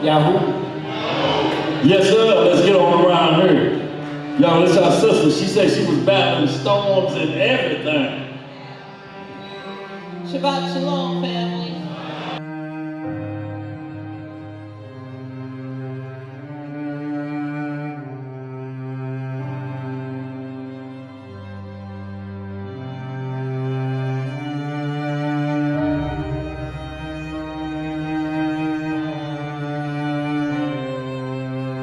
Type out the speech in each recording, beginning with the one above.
Yahoo? Yes, sir. Let's get on around here. Y'all, this our sister. She said she was battling storms and everything. Shabbat shalom, family.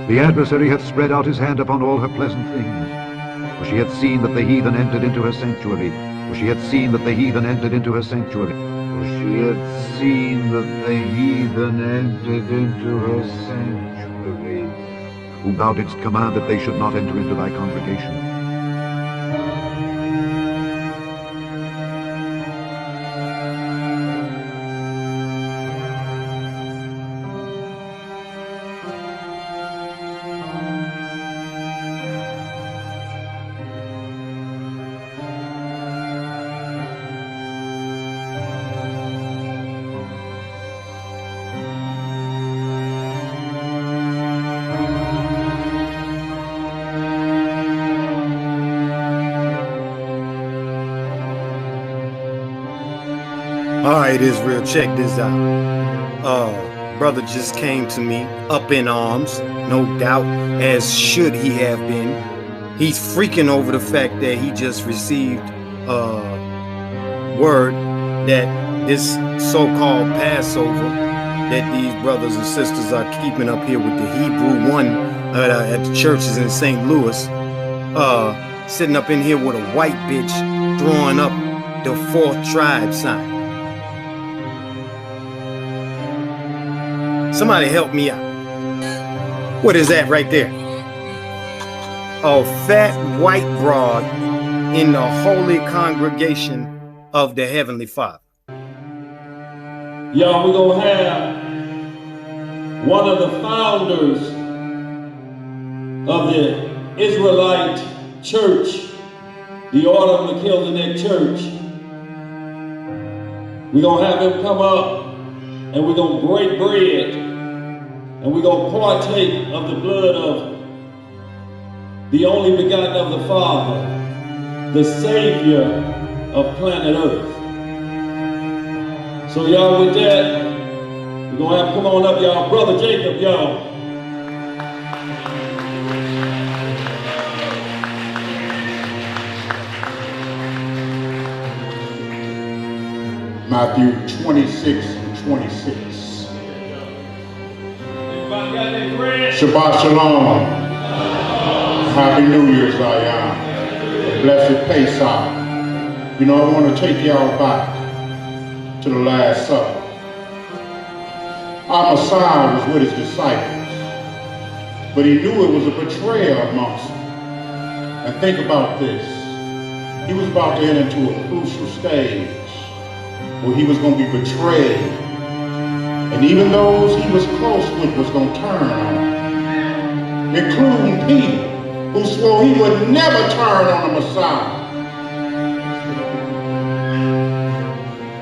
The adversary hath spread out his hand upon all her pleasant things. For she hath seen that the heathen entered into her sanctuary. For she hath seen that the heathen entered into her sanctuary. For she hath seen that the heathen entered into her sanctuary, whom thou didst command that they should not enter into thy congregation. Alright, Israel, check this out. Brother just came to me up in arms, no doubt, as should he have been. He's freaking over the fact that he just received word that this so-called Passover that these brothers and sisters are keeping up here with the Hebrew one at the churches in St. Louis, sitting up in here with a white bitch throwing up the 4th tribe sign. Somebody help me out. What is that right there? A fat white broad in the holy congregation of the Heavenly Father. Y'all, we're going to have one of the founders of the Israelite church, the Order of Melchizedek Church. We're going to have him come up and we're going to break bread and we're going to partake of the blood of the only begotten of the Father, the Savior of planet Earth. So y'all, with that, we're going to have, come on up, y'all. Brother Jacob, y'all. Matthew 26 and 26. Shabbat shalom. Happy New Year, Zion. Blessed Pesach. You know, I want to take y'all back to the Last Supper. Our Messiah was with his disciples, but he knew it was a betrayal amongst them. And think about this. He was about to enter into a crucial stage where he was going to be betrayed. And even those he was close with was going to turn on him, including Peter, who swore he would never turn on the Messiah.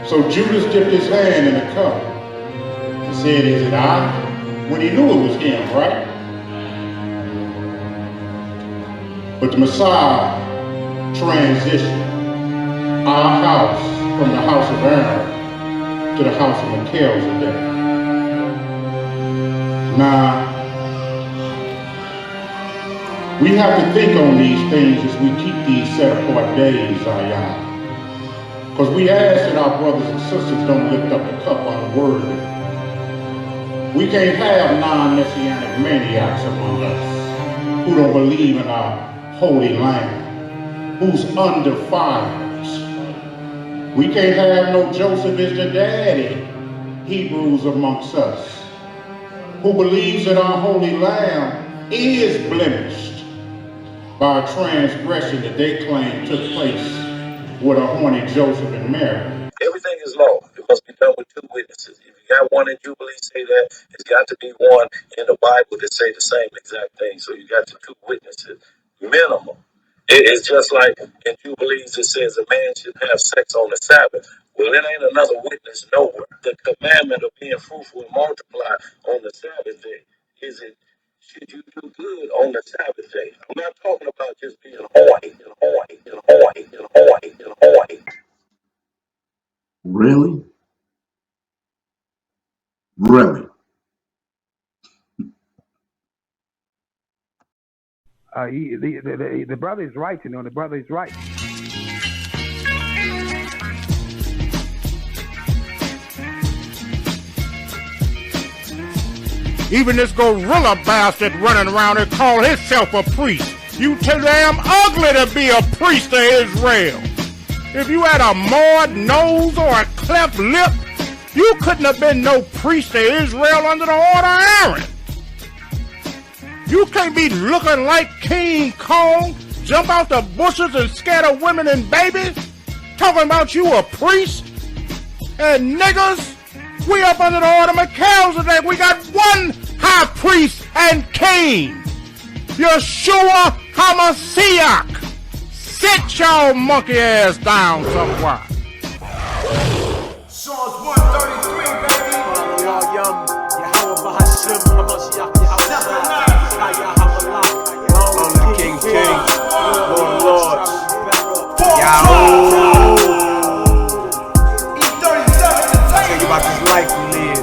So Judas dipped his hand in the cup and said, "Is it I?" When he knew it was him, right? But the Messiah transitioned our house from the house of Aaron to the house of Melchizedek. Now, we have to think on these things as we keep these set-apart days, Zion. Because we ask that our brothers and sisters don't lift up the cup unworthy. We can't have non-messianic maniacs among us who don't believe in our holy land, who's under fires. We can't have no Joseph is the daddy Hebrews amongst us, who believes that our holy lamb is blemished by a transgression that they claim took place with a horny Joseph and Mary. Everything is law. It must be done with 2 witnesses. If you got one in Jubilee say that, it's got to be one in the Bible that say the same exact thing. So you got the 2 witnesses, minimum. It's just like in Jubilees it says a man should have sex on the Sabbath. Well, it ain't another witness nowhere. The commandment of being fruitful and multiply on the Sabbath day is it. Should you do good on the Sabbath day? I'm not talking about just being horny and horny and horny and horny and horny. Really? Really? The brother is right, the brother is right. Even this gorilla bastard running around and call himself a priest. You too damn ugly to be a priest of Israel. If you had a marred nose or a cleft lip, you couldn't have been no priest of Israel under the order of Aaron. You can't be looking like King Kong, jump out the bushes and scatter women and babies, talking about you a priest. And niggas, we up under the order of Melchizedek. We got one high priest and king, Yeshua HaMashiach. Sit your monkey ass down somewhere. Psalms 133, baby. Y'all young, Yahweh Bahashim, HaMashiach, Yahweh. King, Lord, Lords. Yahweh. Tell you about this life we live.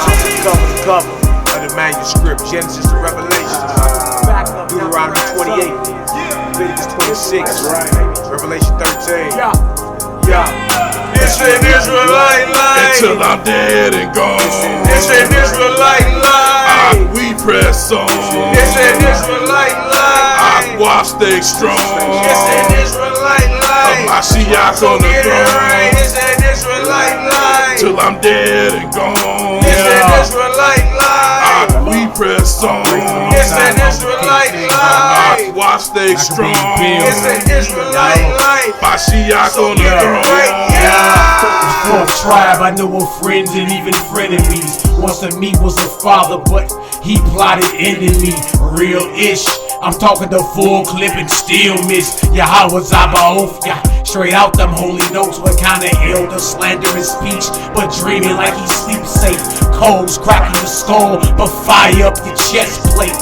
Cover to cover of the manuscript, Genesis to Revelation. Deuteronomy 28, Leviticus 26, Revelation 13. It's an Israelite life. Until I'm dead and gone. It's an Israelite life. We press on. It's an Israelite life. Watch stay strong. It's an Israelite life. Mashiach on the throne. It's an Israelite life. Till I'm dead and gone. It's an Israelite life. We press on. It's an Israelite life. Watch stay strong. It's an Israelite life. Mashiach on the throne. Fourth tribe, I know of friends and even frenemies. Once of me was a father, but he plotted enemy. Real-ish, I'm talking the full clip and still miss Yahweh Zabaoth, yeah. Straight out them holy notes, what kind of elder slanderous speech, but dreaming like he sleeps safe. Coals cracking your skull, but fire up your chest plate.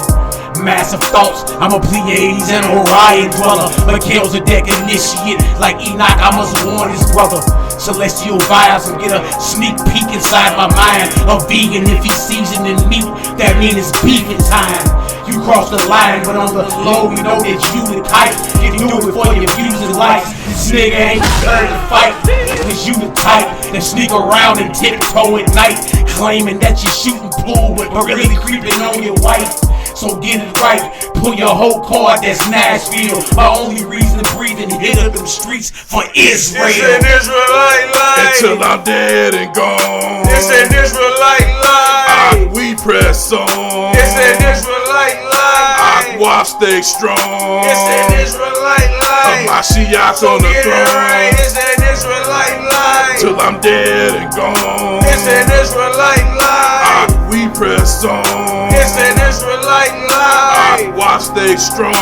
Massive thoughts, I'm a Pleiades and Orion dweller. Melchizedek initiate, like Enoch, I must warn his brother. Celestial vibes and get a sneak peek inside my mind. A vegan, if he's seasoning meat, that means it's beefing time. You cross the line, but on the low, you know that you the type. You do it for your views and likes. This nigga ain't prepared to fight. Cause you the type that sneak around and tiptoe at night, claiming that you're shooting pool, but really creeping on your wife. So get it right, pull your whole card, that's Nashville. My only reason to breathe and hit up them streets for Israel. It's an Israelite life. Until I'm dead and gone. It's an Israelite life. We press on. It's an Israelite life. Watch stay strong. It's an Israelite life. Mashiach on the throne. It's an Israelite life. Till I'm dead and gone. It's an Israelite life. We press on. It's an Israelite life. Watch stay strong.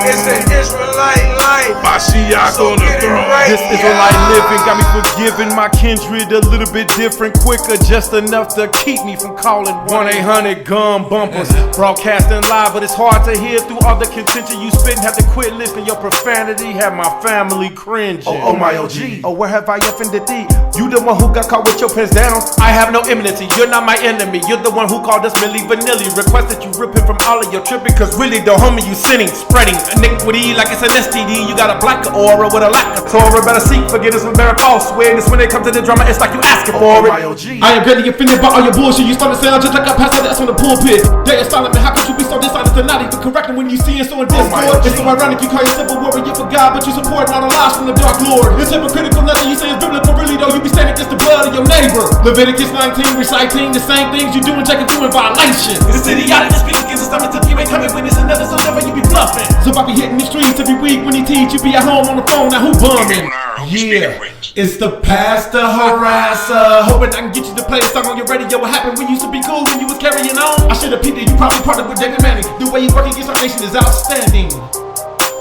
It's an Israelite life. Mashiach on the throne. This Israelite living got me forgiving my kindred a little bit different, quicker, just enough to keep me from calling 1-800-GUN bumpers. Broadcasting live, but it's hard to hear through all the contention you spit. Have to quit listening. Your profanity have my family cringing. Oh my OG, where have I offended thee? You the one who got caught with your pants down. I have no enmity. You're not my enemy. You're the one who called us Milli Vanilli. Request that you rip him from all of your tripping, cause really the homie you sinning, spreading iniquity like it's an STD. You got a black aura with a lack of Torah. Better seek forgiveness with better false witness. When it comes to the drama, it's like you asking for it. I am greatly offended by all your bullshit. You started sound just like a pastor that's on the pulpit. Day of Solomon, how could you be so dishonest and not even correcting when you see it so in discord? It's so ironic you call yourself a warrior for God, but you support all the lies from the dark Lord. It's hypocritical, nothing you say is biblical, really though. You be standing against the blood of your neighbor. Leviticus 19, reciting the same things you do and checking you in violation. It's idiotic to speak against the stomach if you ain't coming witness another, so never you be bluffing. So I be hitting the streets every week when he teach. You be at home on the phone, now who bumming? Yeah, it's the pastor harasser. Hoping I can get you to play a song on your radio. What happened? We used to be cool when you was carrying on. I should have peeped it, you probably partnered with David Manning. The way you work against our nation is outstanding.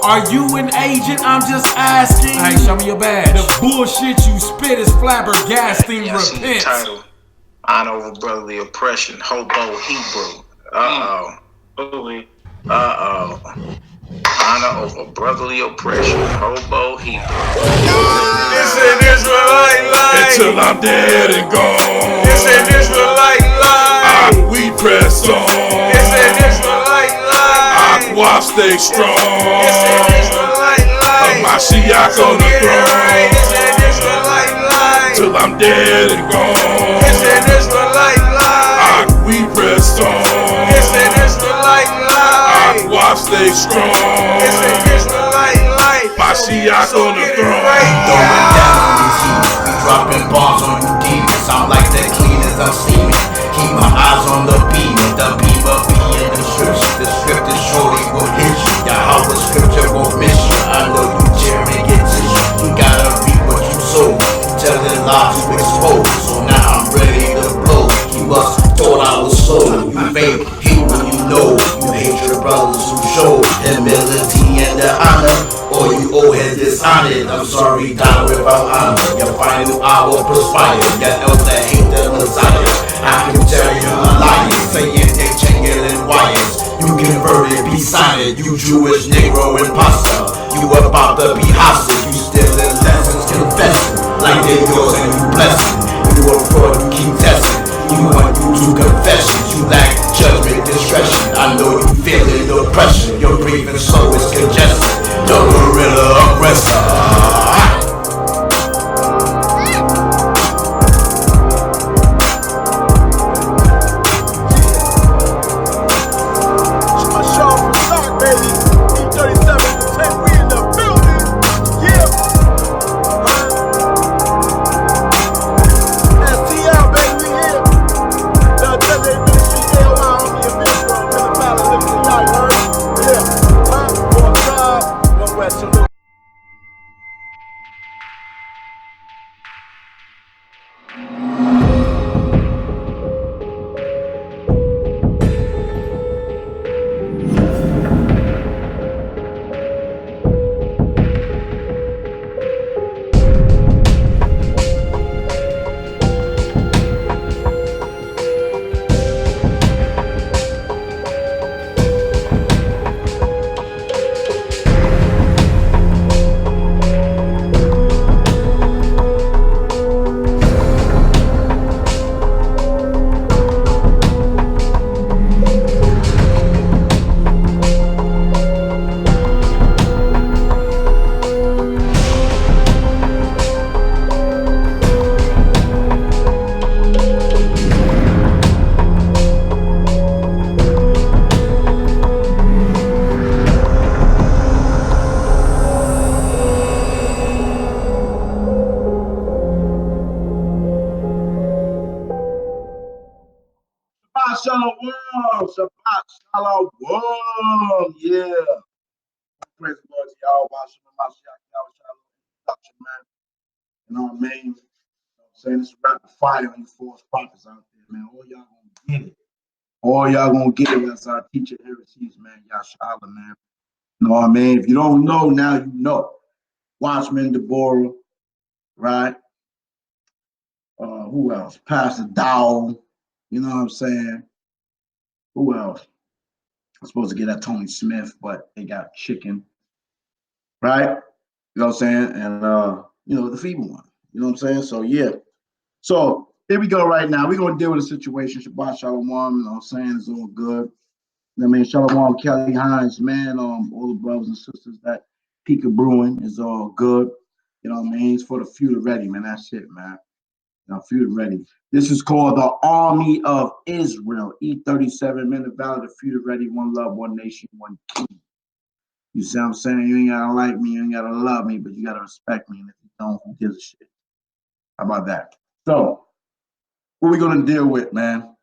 Are you an agent? I'm just asking. Hey, show me your badge. The bullshit you spit is flabbergasting. Repent. Title, Honor Over Brotherly Oppression, Hobo Hebrew. Uh-oh. Honor over brotherly oppression, Hobo Hebrew. It's an Israelite life. Until I'm dead and gone. It's an Israelite life. We press on. It's an Israelite life. Aqua stay strong. It's an Israelite life. Mashiach on the throne. It's an Israelite life. Till I'm dead and gone. It's an Israelite life. We press on. It's an Israelite life. Aqua stay strong. It's an Israelite life. Mashiach on the throne. Throwing down on these heat, we dropping bombs on you demons. Sound like the cleaners, I'm steaming. Keep my eyes on the beam, the beam of me in the scripture. The scripture surely will hit you. Yahweh scripture won't miss you. I know you Jeremy get to you. You gotta reap what you sow. Telling lies to expose. So now I'm ready to blow. You must thought I was slow. You fake people you know. You hate your brothers who show humility and the honor. Or you owe head dishonored. I'm sorry, die without honor. Your final hour perspire. Your elder hate the Messiah. I can tell you a liar, saying they jangling wires. You converted, be silent. You Jewish Negro imposter. You about to be hostage. You stealing lessons, confessing like they yours and you blessing. You a fraud, you keep testing. You want you to confessions. You lack judgment, discretion. I know you feeling the oppression. Your breathing slow is congested. The gorilla aggressor. Shabbat shalom. Yeah. Praise the Lord to y'all. Man. You know what I mean? I'm saying this rapid fire on you false prophets out there, man. All y'all gonna get it. All y'all gonna get it as our teacher heresies, man. Yashala, man. You know what I mean? If you don't know, now you know. Watchman Deborah, right? Who else? Pastor Dow. You know what I'm saying? Who else? I'm supposed to get that Tony Smith, but they got chicken. Right? You know what I'm saying? And you know, the feeble one. You know what I'm saying? So yeah. So here we go right now. We're gonna deal with a situation. Shabbat Shalom, you know what I'm saying? It's all good. I mean, Shalom, Kelly Hines, man, all the brothers and sisters that Pika Brewing is all good. You know what I mean? It's for the future ready, man. That's it, man. Now, future ready. This is called the Army of Israel. E37, men of valor, the future ready, one love, one nation, one king. You see what I'm saying? You ain't gotta like me, you ain't gotta love me, but you gotta respect me. And if you don't, who gives a shit? How about that? So, what we gonna deal with, man?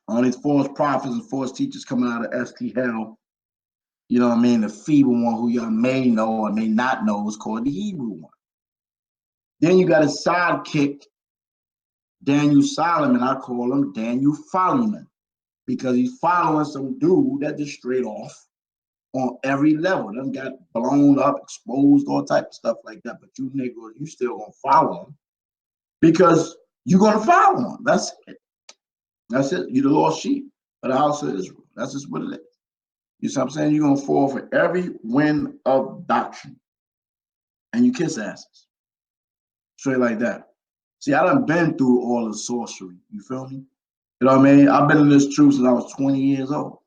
All these false prophets and false teachers coming out of ST Hell. You know what I mean? The feeble one who y'all may know or may not know is called the Hebrew one. Then you got a sidekick, Daniel Solomon. I call him Daniel Follyman, because he's following some dude that just straight off on every level. Them got blown up, exposed, all type of stuff like that. But you niggas, you still gonna follow them because you're gonna follow them. That's it. That's it. You're the lost sheep of the house of Israel. That's just what it is. You see what I'm saying? You're gonna fall for every wind of doctrine, and you kiss asses straight like that. See, I done been through all the sorcery. You feel me? You know what I mean? I've been in this truth since I was 20 years old.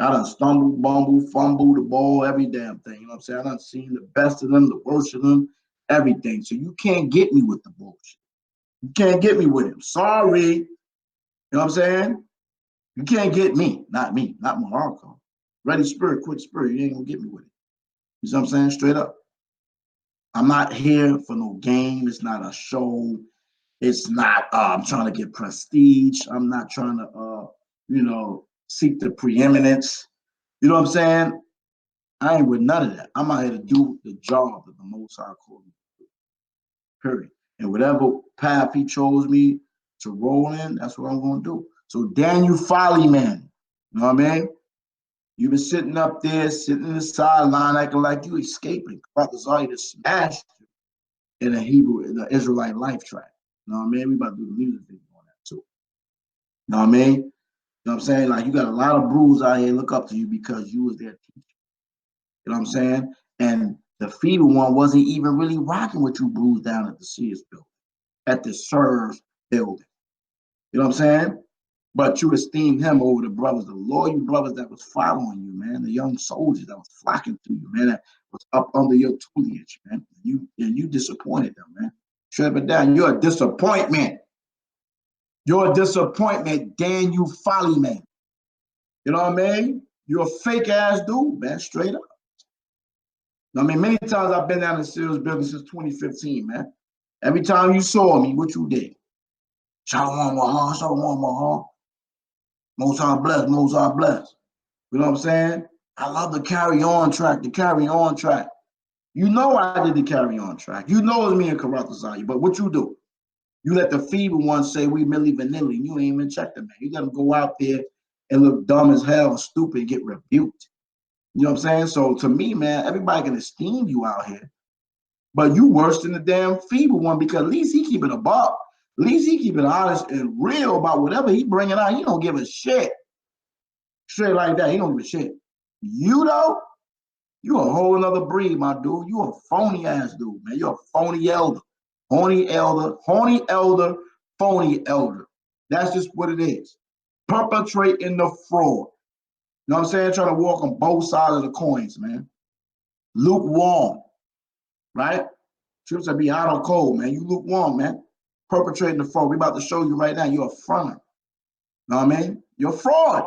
I done stumbled, bumbled, fumbled the ball, every damn thing. You know what I'm saying? I done seen the best of them, the worst of them, everything. So you can't get me with the bullshit. You can't get me with him. Sorry. You know what I'm saying? You can't get me, not Morocco. Ready spirit, quick spirit. You ain't gonna get me with it. You see what I'm saying? Straight up. I'm not here for no game. It's not a show. It's not, I'm trying to get prestige. I'm not trying to, seek the preeminence. You know what I'm saying? I ain't with none of that. I'm out here to do the job that the Most High called me to do. Period. And whatever path he chose me to roll in, that's what I'm going to do. So Daniel Follyman, you know what I mean? You've been sitting up there, sitting in the sideline, acting like you escaping. Brothers are to smash you in the Israelite life track. You know what I mean? We about to do the music video on that too. You know what I mean? You know what I'm saying? Like, you got a lot of brews out here look up to you because you was their teacher. You know what I'm saying? And the feeble one wasn't even really rocking with you brews down at the Sears building, at the Serve building. You know what I'm saying? But you esteemed him over the brothers, the loyal brothers that was following you, man, the young soldiers that was flocking to you, man, that was up under your tutelage, man. You disappointed them, man. Shut it down. You're a disappointment. You're a disappointment, Daniel Follyman. You know what I mean? You're a fake ass dude, man, straight up. I mean, many times I've been down in Sears building since 2015, man. Every time you saw me, what you did? Shalom, Mahal, Shalom, Mahal. Most High blessed, Most High blessed. You know what I'm saying? I love the carry on track, You know I did the carry on track. You know it's me and Karatha, but what you do? You let the feeble ones say we Milli Vanilli. You ain't even check the man. You let them go out there and look dumb as hell and stupid and get rebuked. You know what I'm saying? So to me, man, everybody can esteem you out here, but you worse than the damn feeble one because at least he keep it a buck. At least he keep it honest and real about whatever he bringing out. He don't give a shit. Straight like that, he don't give a shit. You though, you a whole another breed, my dude. You a phony ass dude, man. You're a phony elder. Horny elder, phony elder. That's just what it is. Perpetrating the fraud. You know what I'm saying? Trying to walk on both sides of the coins, man. Lukewarm, right? Trips to be hot or cold, man. You lukewarm, man. Perpetrating the fraud. We about to show you right now. You're a fraud. You know what I mean? You're a fraud.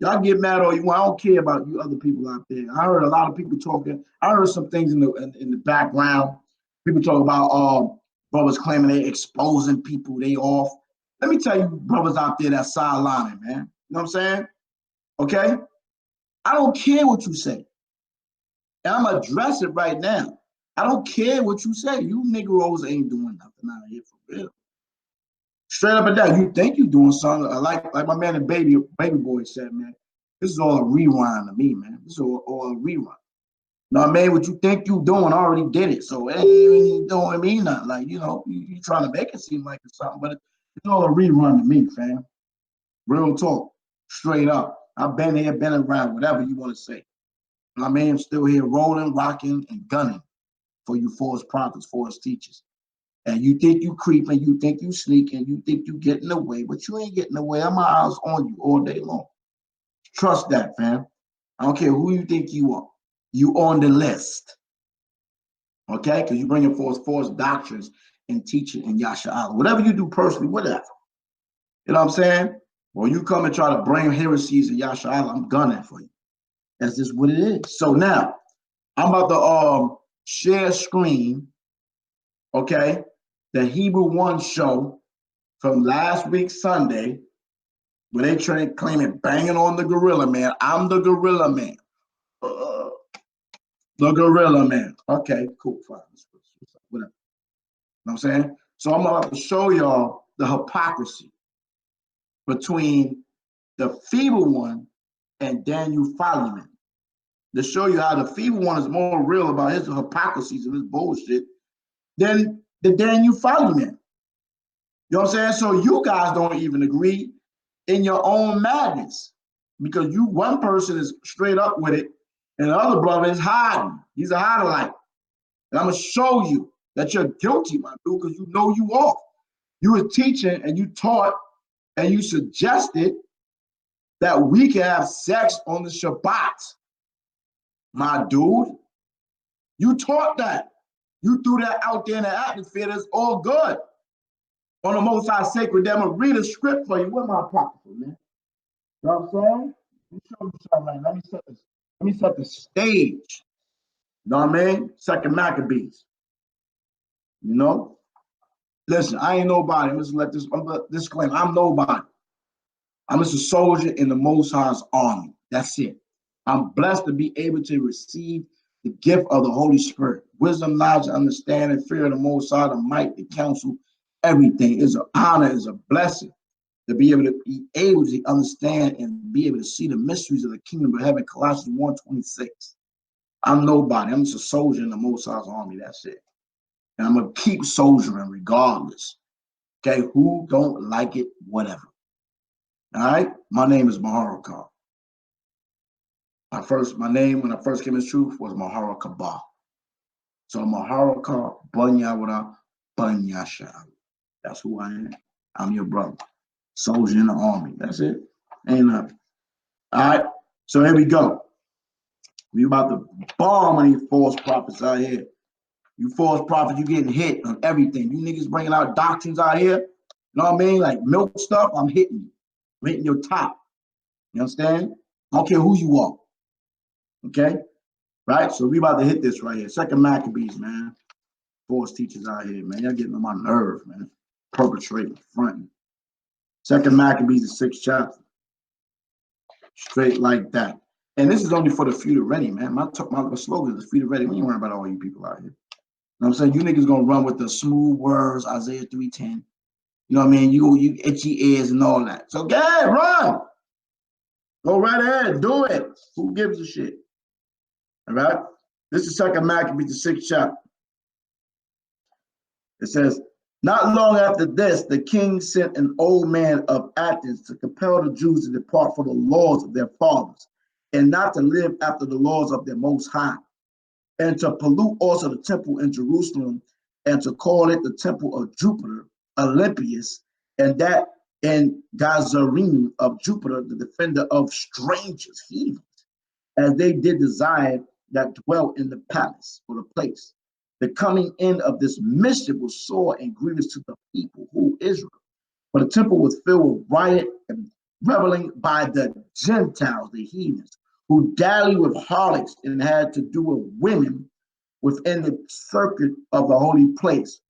Y'all get mad all you want. I don't care about you other people out there. I heard a lot of people talking. I heard some things in the background. People talk about brothers claiming they exposing people, they off. Let me tell you, brothers out there that sidelining, man. You know what I'm saying? Okay? I don't care what you say. And I'm gonna address it right now. I don't care what you say. You niggeros ain't doing nothing out here for real. Straight up and down, you think you doing something. Like my man and baby boy said, man, this is all a rewind to me, man. This is all a rerun. You know what I mean? What you think you doing, I already did it. So it ain't doing me nothing. Like, you know, you trying to make it seem like it's something, but it's all a rerun to me, fam. Real talk, straight up. I've been here, been around, whatever you want to say. You know what I mean? I'm still here rolling, rocking, and gunning for you false prophets, false teachers. And you think you creeping, you think you sneaking, you think you getting away, but you ain't getting away. I'm my eyes on you all day long. Trust that, fam. I don't care who you think you are. You on the list. Okay? Because you bringing forth false doctrines and teaching in Yasha Allah. Whatever you do personally, whatever. You know what I'm saying? Or you come and try to bring heresies in Yasha Allah, I'm gunning for you. That's just what it is. So now, I'm about to share screen, okay? The Hebrew One show from last week Sunday, where they claiming banging on the gorilla man. I'm the gorilla man. The gorilla man. Okay, cool, fine. Whatever. You know what I'm saying? So I'm about to show y'all the hypocrisy between the feeble one and Daniel Follyman to show you how the feeble one is more real about his hypocrisies and his bullshit than the Daniel Follyman. You know what I'm saying? So you guys don't even agree in your own madness because one person is straight up with it and the other brother is hiding. He's a hideaway. And I'm going to show you that you're guilty, my dude, because you know you are. You were teaching and you taught and you suggested that we can have sex on the Shabbat. My dude, you taught that. You threw that out there in the atmosphere. That's all good. On the Most High Sacred Day, I'm going to read a script for you. Where my prophecy, man? You know what I'm saying? Let me show you something, man. Let me set the stage. You know what I mean? Second Maccabees. You know? Listen, I ain't nobody. I'm just let this disclaimer. I'm nobody. I'm just a soldier in the Most High's army. That's it. I'm blessed to be able to receive the gift of the Holy Spirit. Wisdom, knowledge, understanding, fear of the Most High, the might, the counsel, everything is an honor, is a blessing to be able to understand and be able to see the mysteries of the kingdom of heaven. Colossians 1:26. I'm nobody. I'm just a soldier in the Most High's army. That's it. And I'm going to keep soldiering regardless. Okay, who don't like it, whatever. All right, my name is Maharakar. My name when I first came into truth was Maharakabah. So Maharakar Banyawara Banyasha. That's who I am. I'm your brother. Soldier in the army. That's it. Ain't nothing. All right, so here we go. We about to bomb these false prophets out here. You false prophets, you getting hit on everything. You niggas bringing out doctrines out here. You know what I mean? Like milk stuff, I'm hitting you. I'm hitting your top. You understand? I don't care who you are. Okay? Right? So we about to hit this right here. Second Maccabees, man. False teachers out here, man. Y'all getting on my nerve, man. Perpetrating, fronting. Second Maccabees, the 6th chapter. Straight like that. And this is only for the future ready, man. My slogan is the future ready. We ain't worrying about all you people out here. You know what I'm saying? You niggas gonna run with the smooth words, Isaiah 3:10. You know what I mean? You itchy ears and all that. So go ahead, run. Go right ahead, do it. Who gives a shit? All right? This is Second Maccabees, the 6th chapter. It says, not long after this, the king sent an old man of Athens to compel the Jews to depart from the laws of their fathers and not to live after the laws of their Most High, and to pollute also the temple in Jerusalem and to call it the temple of Jupiter, Olympius, and that in Gazarim of Jupiter, the defender of strangers, heathens, as they did desire that dwelt in the palace or the place. The coming in of this mischief was sore and grievous to the people, who Israel. For the temple was filled with riot and reveling by the Gentiles, the heathens, who dallied with harlots and had to do with women within the circuit of the holy place.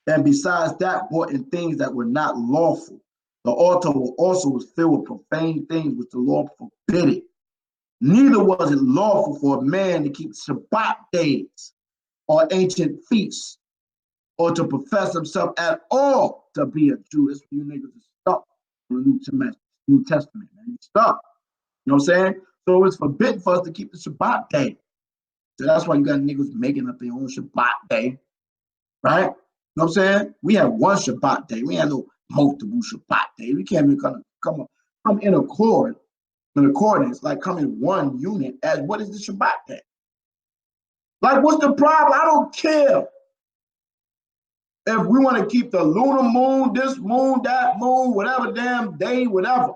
And besides that, brought in things that were not lawful. The altar also was filled with profane things which the Lord forbid. Neither was it lawful for a man to keep Shabbat days or ancient feasts, or to profess himself at all to be a Jew. This for you niggas to stop in the New Testament, man. You stop. You know what I'm saying? So it's forbidden for us to keep the Shabbat day. So that's why you got niggas making up their own Shabbat day, right? You know what I'm saying? We have one Shabbat day. We have no multiple Shabbat day. We can't even come in accordance, like come in one unit as what is the Shabbat day? Like, what's the problem? I don't care. If we want to keep the lunar moon, this moon, that moon, whatever damn day, whatever,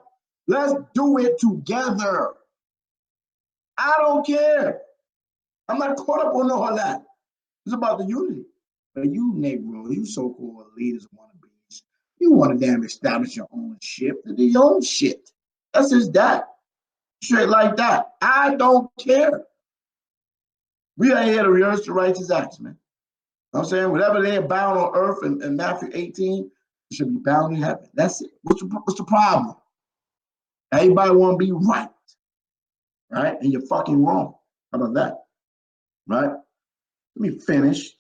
let's do it together. I don't care. I'm not caught up on all that. It's about the unity. But you, Negro, you so-called leaders wannabes, you want to damn establish your own shit, your own shit. That's just that. Straight like that. I don't care. We are here to rehearse the righteous acts, man. You know what I'm saying? Whatever they are bound on earth in Matthew 18, it should be bound in heaven. That's it. What's the problem? Everybody want to be right. Right? And you're fucking wrong. How about that? Right? Let me finish.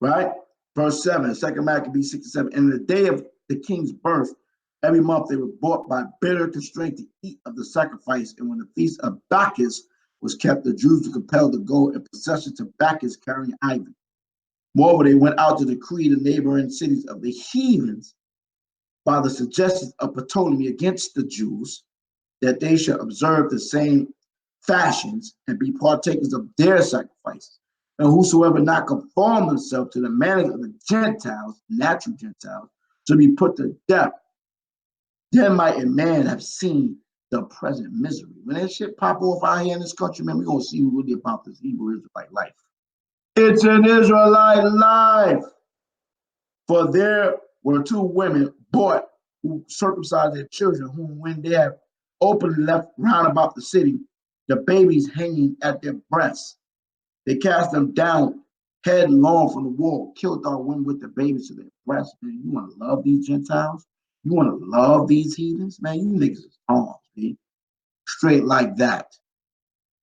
Right? Verse 7, 2 Maccabees 6-7. In the day of the king's birth, Every month they were bought by bitter constraint to eat of the sacrifice, and when the feast of Bacchus was kept, the Jews were compelled to go in procession to Bacchus carrying ivy. Moreover, they went out to decree the neighboring cities of the heathens by the suggestions of Ptolemy against the Jews, that they should observe the same fashions and be partakers of their sacrifices. And whosoever not conform themselves to the manners of the Gentiles, natural Gentiles, to be put to death. Then might a man have seen the present misery. When that shit pop off out here in this country, man, we're going to see really about this Hebrew Israelite life. It's an Israelite life. For there were two women bought who circumcised their children, whom when they have openly left round about the city, the babies hanging at their breasts, they cast them down headlong from the wall, killed our women with the babies to their breasts. Man, you want to love these Gentiles? You want to love these heathens? Man, you niggas is arms, man. Straight like that.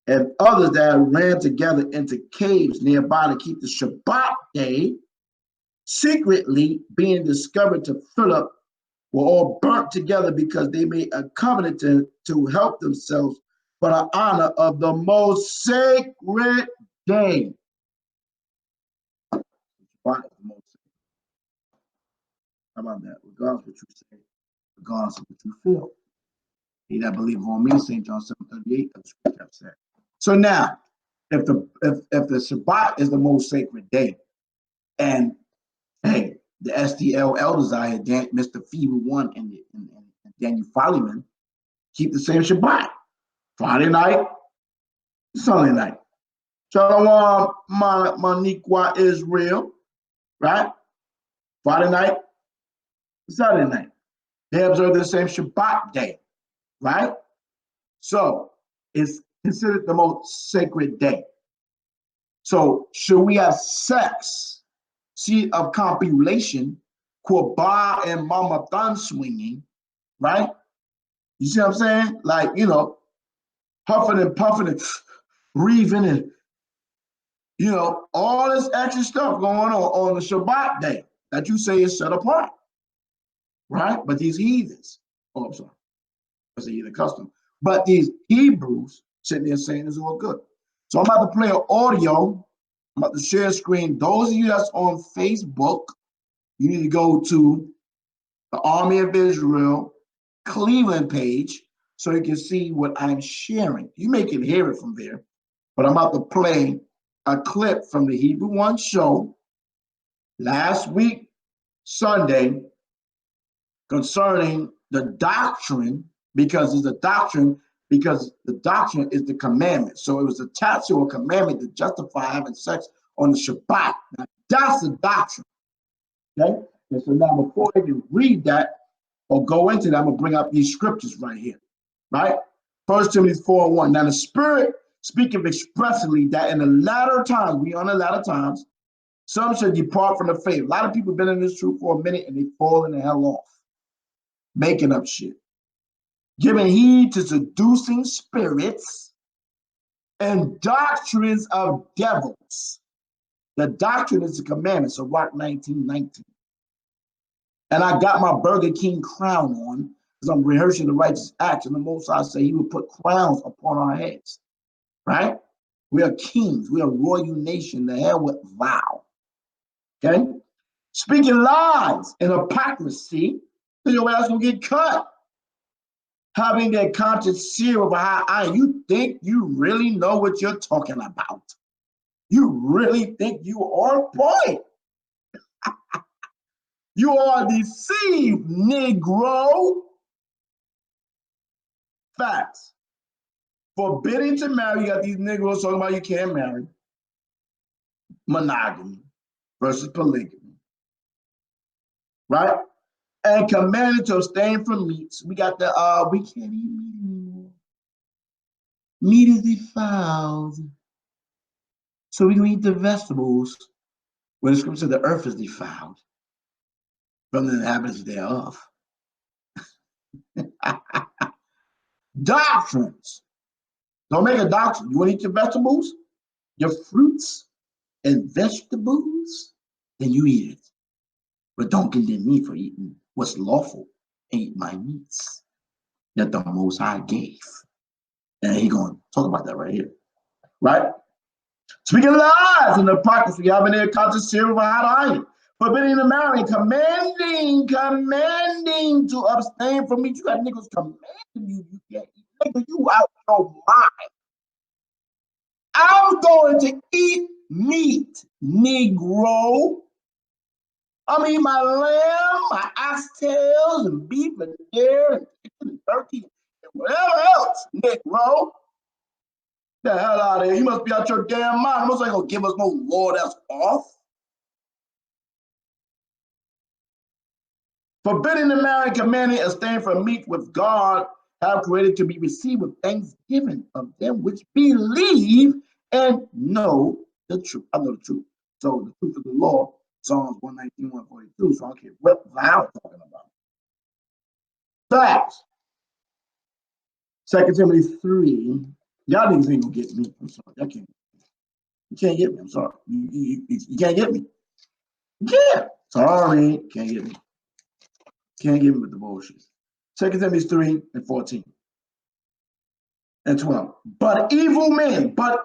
And others that ran together into caves nearby to keep the Shabbat day, secretly being discovered to Philip, were all burnt together because they made a covenant to help themselves for the honor of the most sacred day. How about that? Regardless of what you say, regardless of what you feel. He that believeth on me, St. John 7:38, as the scripture said. So now, if the Shabbat is the most sacred day, and hey, the SDL elders out here, Mr. Fever One and Daniel Follyman, keep the same Shabbat. Friday night, Sunday night. Shalom, Maniqua Israel, right? Friday night, Saturday night. They observe the same Shabbat day, right? So it's considered the most sacred day. So should we have sex, seed of copulation, Quaba and Mama Thumb swinging, right? You see what I'm saying? Like, you know, huffing and puffing and breathing and, you know, all this extra stuff going on the Shabbat day that you say is set apart, right? But these heathens, oh, I'm sorry, that's a heathen custom. But these Hebrews sitting there saying it's all good. So I'm about to play an audio. I'm about to share a screen. Those of you that's on Facebook, you need to go to the Army of Israel Cleveland page so you can see what I'm sharing. You may can hear it from there, but I'm about to play a clip from the Hebrew One show last week, Sunday, concerning the doctrine, because it's a doctrine, because the doctrine is the commandment. So it was attached to a commandment to justify having sex on the Shabbat. Now, that's the doctrine. Okay? And so now before I can read that or go into that, I'm going to bring up these scriptures right here. Right? 1 Timothy 4:1. Now the Spirit speaketh expressly that in the latter times, we on the latter times, some should depart from the faith. A lot of people have been in this truth for a minute and they fall in the hell off. Making up shit. Giving heed to seducing spirits and doctrines of devils. The doctrine is the commandments of Rock 19:19. And I got my Burger King crown on because I'm rehearsing the righteous acts. And the Most High say he would put crowns upon our heads. Right? We are kings. We are a royal nation. The hell with vow. Okay? Speaking lies and hypocrisy, so your ass gonna get cut. Having their conscience seared with a high iron. You think you really know what you're talking about? You really think you are on point? You are deceived, Negro. Facts. Forbidding to marry. You got these Negroes talking about you can't marry. Monogamy versus polygamy. Right? And commanded to abstain from meats. We got the we can't eat meat anymore. Meat is defiled. So we can eat the vegetables. When the scripture said the earth is defiled from the inhabitants thereof. Doctrines. Don't make a doctrine. You want to eat your vegetables, your fruits, and vegetables, then you eat it. But don't condemn me for eating what's lawful ate my meats that the Most High gave. And he going to talk about that right here. Right? Speaking lies in the prophecy, having their conscience seared with a hot iron, forbidding to marry, commanding to abstain from meat. You got niggas commanding you can't eat. Nigga, you out your mind. I'm going to eat meat, Negro. I'm eating my lamb, my oxtails, and beef, and deer, and chicken, and turkey, and whatever else, Negro. The hell out of here. You must be out your damn mind. Most ain't gonna give us no law that's off. Forbidding to marry, commanding, abstain from meat with God have created to be received with thanksgiving of them which believe and know the truth. I know the truth. So the truth of the law, Psalms 119, 142. So I don't care what I'm talking about. Facts. 2 Timothy 3. Y'all niggas ain't gonna get me. I'm sorry. Y'all can't. You can't get me. I'm sorry. You can't get me. Yeah. Sorry. Can't get me. Can't get me with the bullshit. 2 Timothy 3 and 14 and 12. But evil men, 2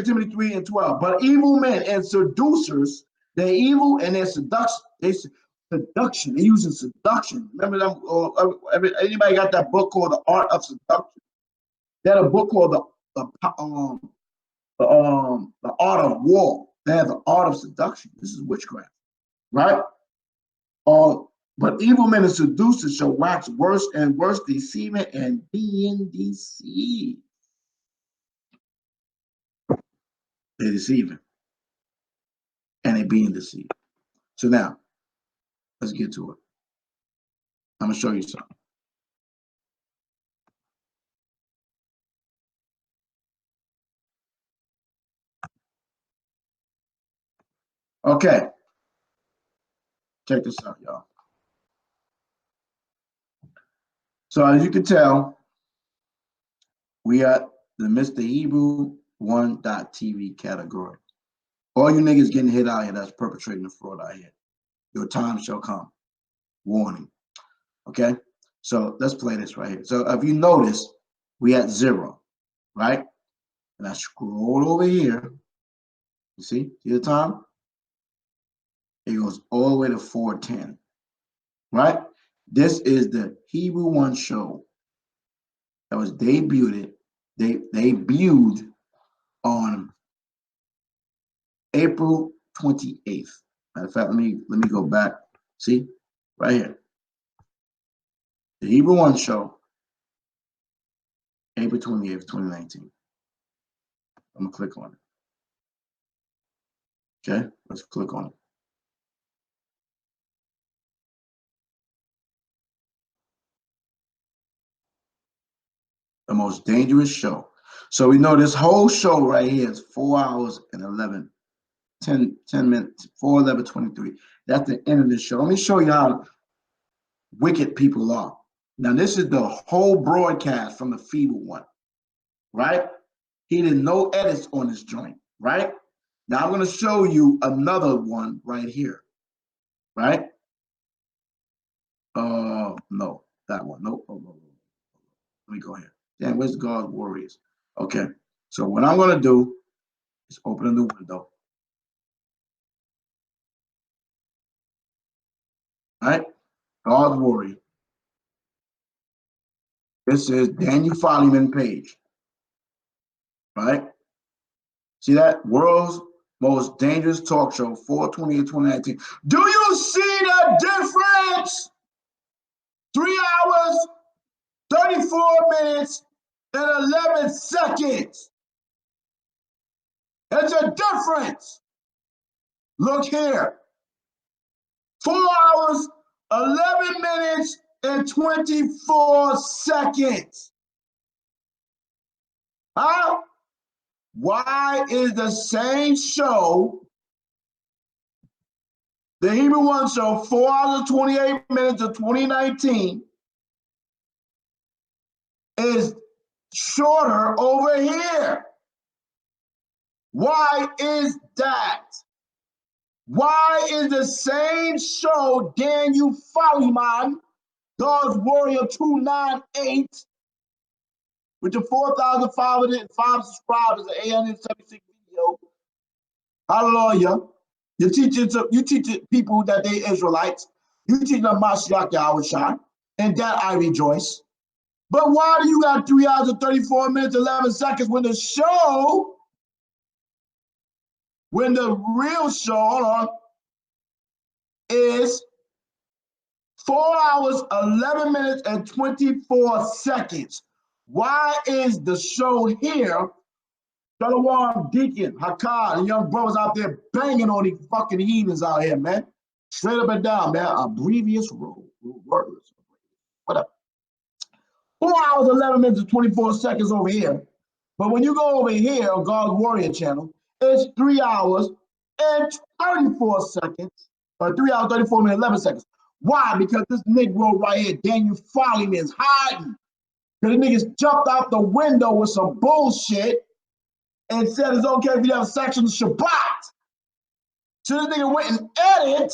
Timothy 3 and 12. But evil men and seducers, they're evil and they're seduction. They're using seduction. Remember them? Anybody got that book called The Art of Seduction? They had a book called the Art of War. They have the Art of Seduction. This is witchcraft, right? But evil men and seducers shall wax worse and worse, deceiving and being deceived. They're deceiving and they're being deceived. So now, let's get to it. I'm gonna show you something. Okay, check this out, y'all. So as you can tell, we are the Mr. Hebrew 1.TV category. All you niggas getting hit out here that's perpetrating the fraud out here. Your time shall come. Warning. Okay? So let's play this right here. So if you notice, we at 0, right? And I scroll over here. You see the time? It goes all the way to 410. Right? This is the Hebrew 1 show that was debuted on April 28th. Matter of fact, let me go back. See? Right here. The Hebrew 1 show, April 28th, 2019. I'm gonna click on it. Okay, let's click on it. The most dangerous show. So we know this whole show right here is 4 hours and 10 minutes, 4:11:23. That's the end of the show. Let me show you how wicked people are. Now, this is the whole broadcast from the feeble one, right? He did no edits on this joint, right? Now, I'm going to show you another one right here, right? No, that one. Nope. Let me go here. Damn, where's God's Warriors? Okay, so what I'm going to do is open a new window. All right, God's Warrior. This is Daniel Follyman page. Right? See that? World's most dangerous talk show, 4/20/2019. Do you see the difference? 3 hours, 34 minutes, and 11 seconds. There's a difference. Look here. 4 hours, 11 minutes, and 24 seconds. Huh? Why is the same show, the Hebrew 1 show, 4 hours, 28 minutes of 2019, is shorter over here? Why is that? Why is the same show, Daniel Follyman, God's Warrior 298 with your 4,505 subscribers, an 876 video. Hallelujah. You teach people that they Israelites. You teach them Mashiach Yahushua, and that I rejoice. But why do you got 3 hours and 34 minutes, 11 seconds when the real show, hold on, is 4 hours, 11 minutes, and 24 seconds? Why is the show here, Shalom, Deacon, Hakkad, and young brothers out there banging on these fucking heathens out here, man? Straight up and down, man. Abbrevious words. Whatever. 4 hours, 11 minutes, and 24 seconds over here. But when you go over here on God's Warrior channel, it's 3 hours and 34 seconds, or 3 hours, 34 minutes, 11 seconds. Why? Because this Negro right here, Daniel Follyman, is hiding. Because the niggas jumped out the window with some bullshit and said it's okay if you have sex on Shabbat. So this nigga went and edited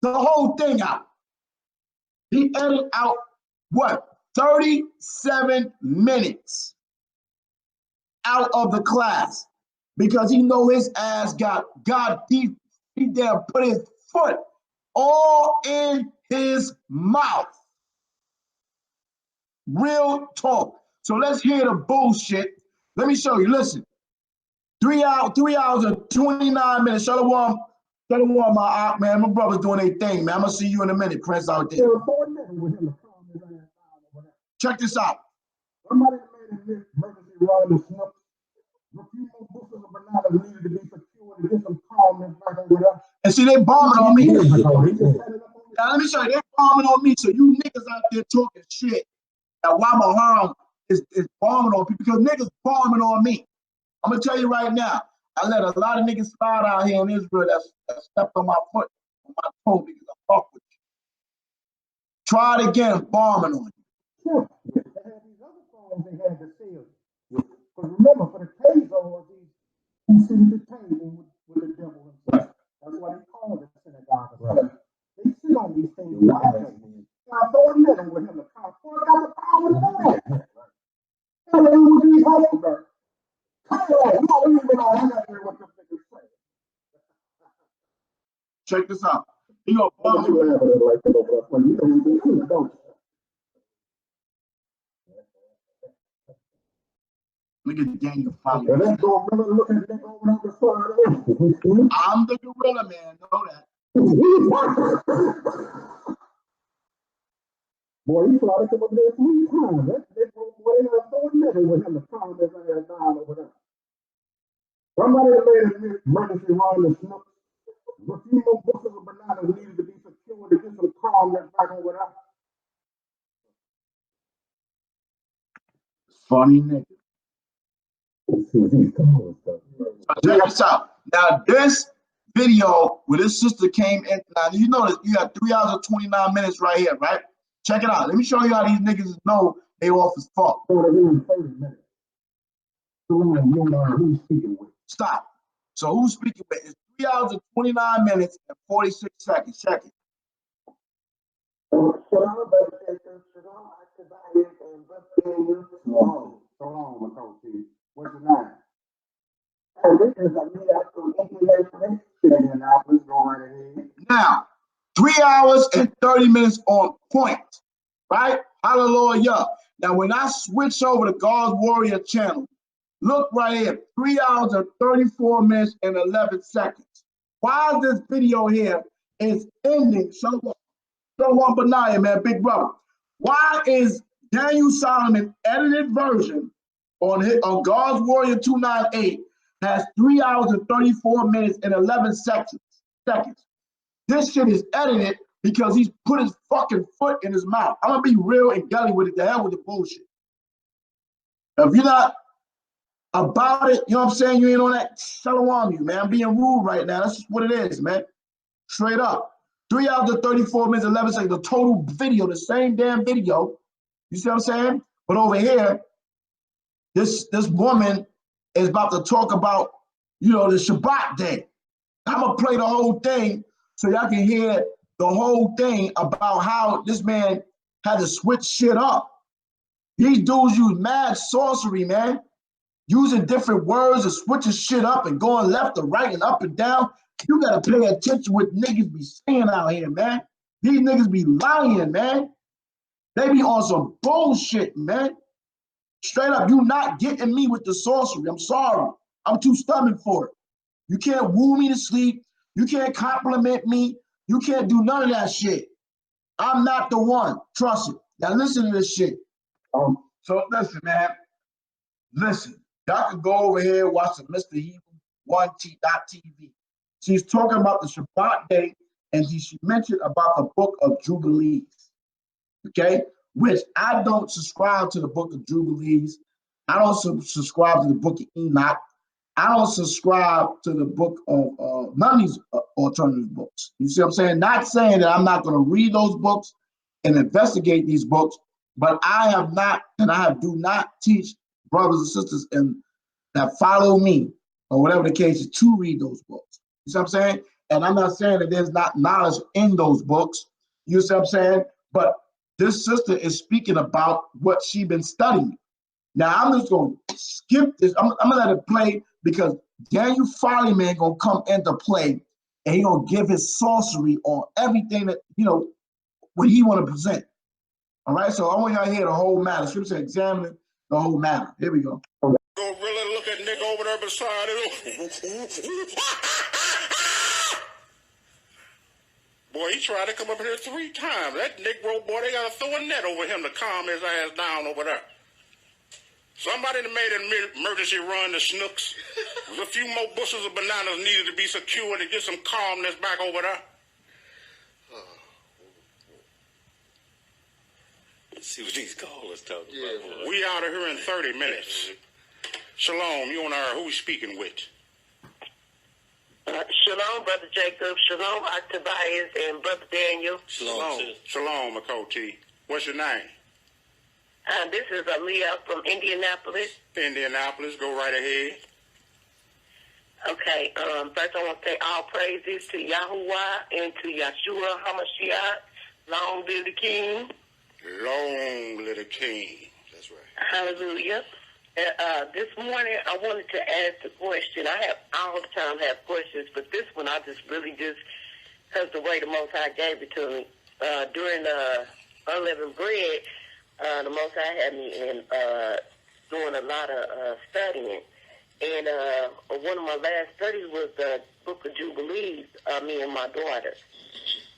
the whole thing out. He edited out what? 37 minutes out of the class because he know his ass got deep. He damn put his foot all in his mouth. Real talk. So let's hear the bullshit. Let me show you. Listen. 3 hours and 29 minutes. Shalom, my man. My brother's doing their thing, man. I'm gonna see you in a minute, Prince, out there. Check this out. Somebody made an emergency run to smoke. A few more bushels of bananas needed to be secured to get some calmness back over there. And see, they bombing on me. Now, let me show you. They bombing on me. So you niggas out there talking shit. Now, why my harm is bombing on people? Because niggas bombing on me. I'm gonna tell you right now. I let a lot of niggas slide out here in Israel that stepped on my foot, on my toe because I fuck with you. Try it again, bombing on you. Sure. They had these other phones they had to sell. Because remember, for the K-Zone, who sit at the table with the devil himself. That's why they call it the synagogue. Right. They sit on these things. I thought nothing with him to come. I got the power of that. Tell me who these hoes. Check this out. He gonna bomb you. Look at Daniel Follyman. I'm the gorilla man, know that. Boy, he tried to come up there 3 times. That boy ain't throwing nothing with him to calm his ass down over there. Somebody made an emergency run to smoke. A few more bushels of bananas needed to be secured to get some calmness back over there. Funny nigga. Check this out. Now this video where this sister came in, now you notice you got 3 hours and 29 minutes right here, right? Check it out. Let me show you how these niggas know they off as fuck. Stop. So who's speaking with? It's 3 hours and 29 minutes and 46 seconds. Check it. What's your name? Now, 3 hours and 30 minutes on point, right? Hallelujah. Now, when I switch over to God's Warrior channel, look right here, 3 hours and 34 minutes and 11 seconds. Why is this video here is ending? Shalom Benaiah, man, big brother. Why is Daniel Solomon edited version on God's Warrior 298 has 3 hours and 34 minutes and 11 seconds? This shit is edited because he's put his fucking foot in his mouth. I'm gonna be real and gully with it. The hell with the bullshit. If you're not about it, you know what I'm saying? You ain't on that. Shalom you, man. I'm being rude right now. That's just what it is, man. Straight up. 3 hours and 34 minutes, 11 seconds. The total video, the same damn video. You see what I'm saying? But over here, this woman is about to talk about, you know, the Shabbat day. I'm gonna play the whole thing so y'all can hear the whole thing about how this man had to switch shit up. These dudes use mad sorcery, man. Using different words and switching shit up and going left to right and up and down. You gotta pay attention what niggas be saying out here, man. These niggas be lying, man. They be on some bullshit, man. Straight up, you not getting me with the sorcery. I'm sorry. I'm too stubborn for it. You can't woo me to sleep. You can't compliment me. You can't do none of that shit. I'm not the one. Trust it. Now listen to this shit. So listen, man. Listen. Y'all can go over here and watch the Mr. Hebrew 1T.TV. She's talking about the Shabbat day, and she mentioned about the book of Jubilees. Okay? Which I don't subscribe to the book of Jubilees. I don't subscribe to the book of Enoch. I don't subscribe to the book of none of these alternative books. You see what I'm saying? Not saying that I'm not going to read those books and investigate these books, but I have not, and I do not teach brothers and sisters that follow me, or whatever the case is, to read those books. You see what I'm saying? And I'm not saying that there's not knowledge in those books. You see what I'm saying? But this sister is speaking about what she's been studying. Now, I'm just going to skip this. I'm going to let it play because Daniel Follyman going to come into play, and he going to give his sorcery on everything that, what he want to present. All right? So I want y'all to hear the whole matter. Scripture examining the whole matter. Here we go. Go really look at Nick over there beside him. Boy, he tried to come up here 3 times. That Negro boy, they got to throw a net over him to calm his ass down over there. Somebody that made an emergency run to Snooks. There's a few more bushels of bananas needed to be secured to get some calmness back over there. Let's see what these callers talking about. We out of here in 30 minutes. Shalom, you and I, who we speaking with? Shalom, Brother Jacob. Shalom, Tobias, and Brother Daniel. Shalom, McCoty. What's your name? This is Aaliyah from Indianapolis. Indianapolis, go right ahead. Okay, first I want to say all praises to Yahuwah and to Yahshua HaMashiach. Long live the King. Long live the King. That's right. Hallelujah. This morning I wanted to ask a question. I all the time have questions, but this one I because the way the Most High gave it to me. During unleavened bread, the Most High had me in doing a lot of studying. And one of my last studies was the Book of Jubilees, me and my daughter.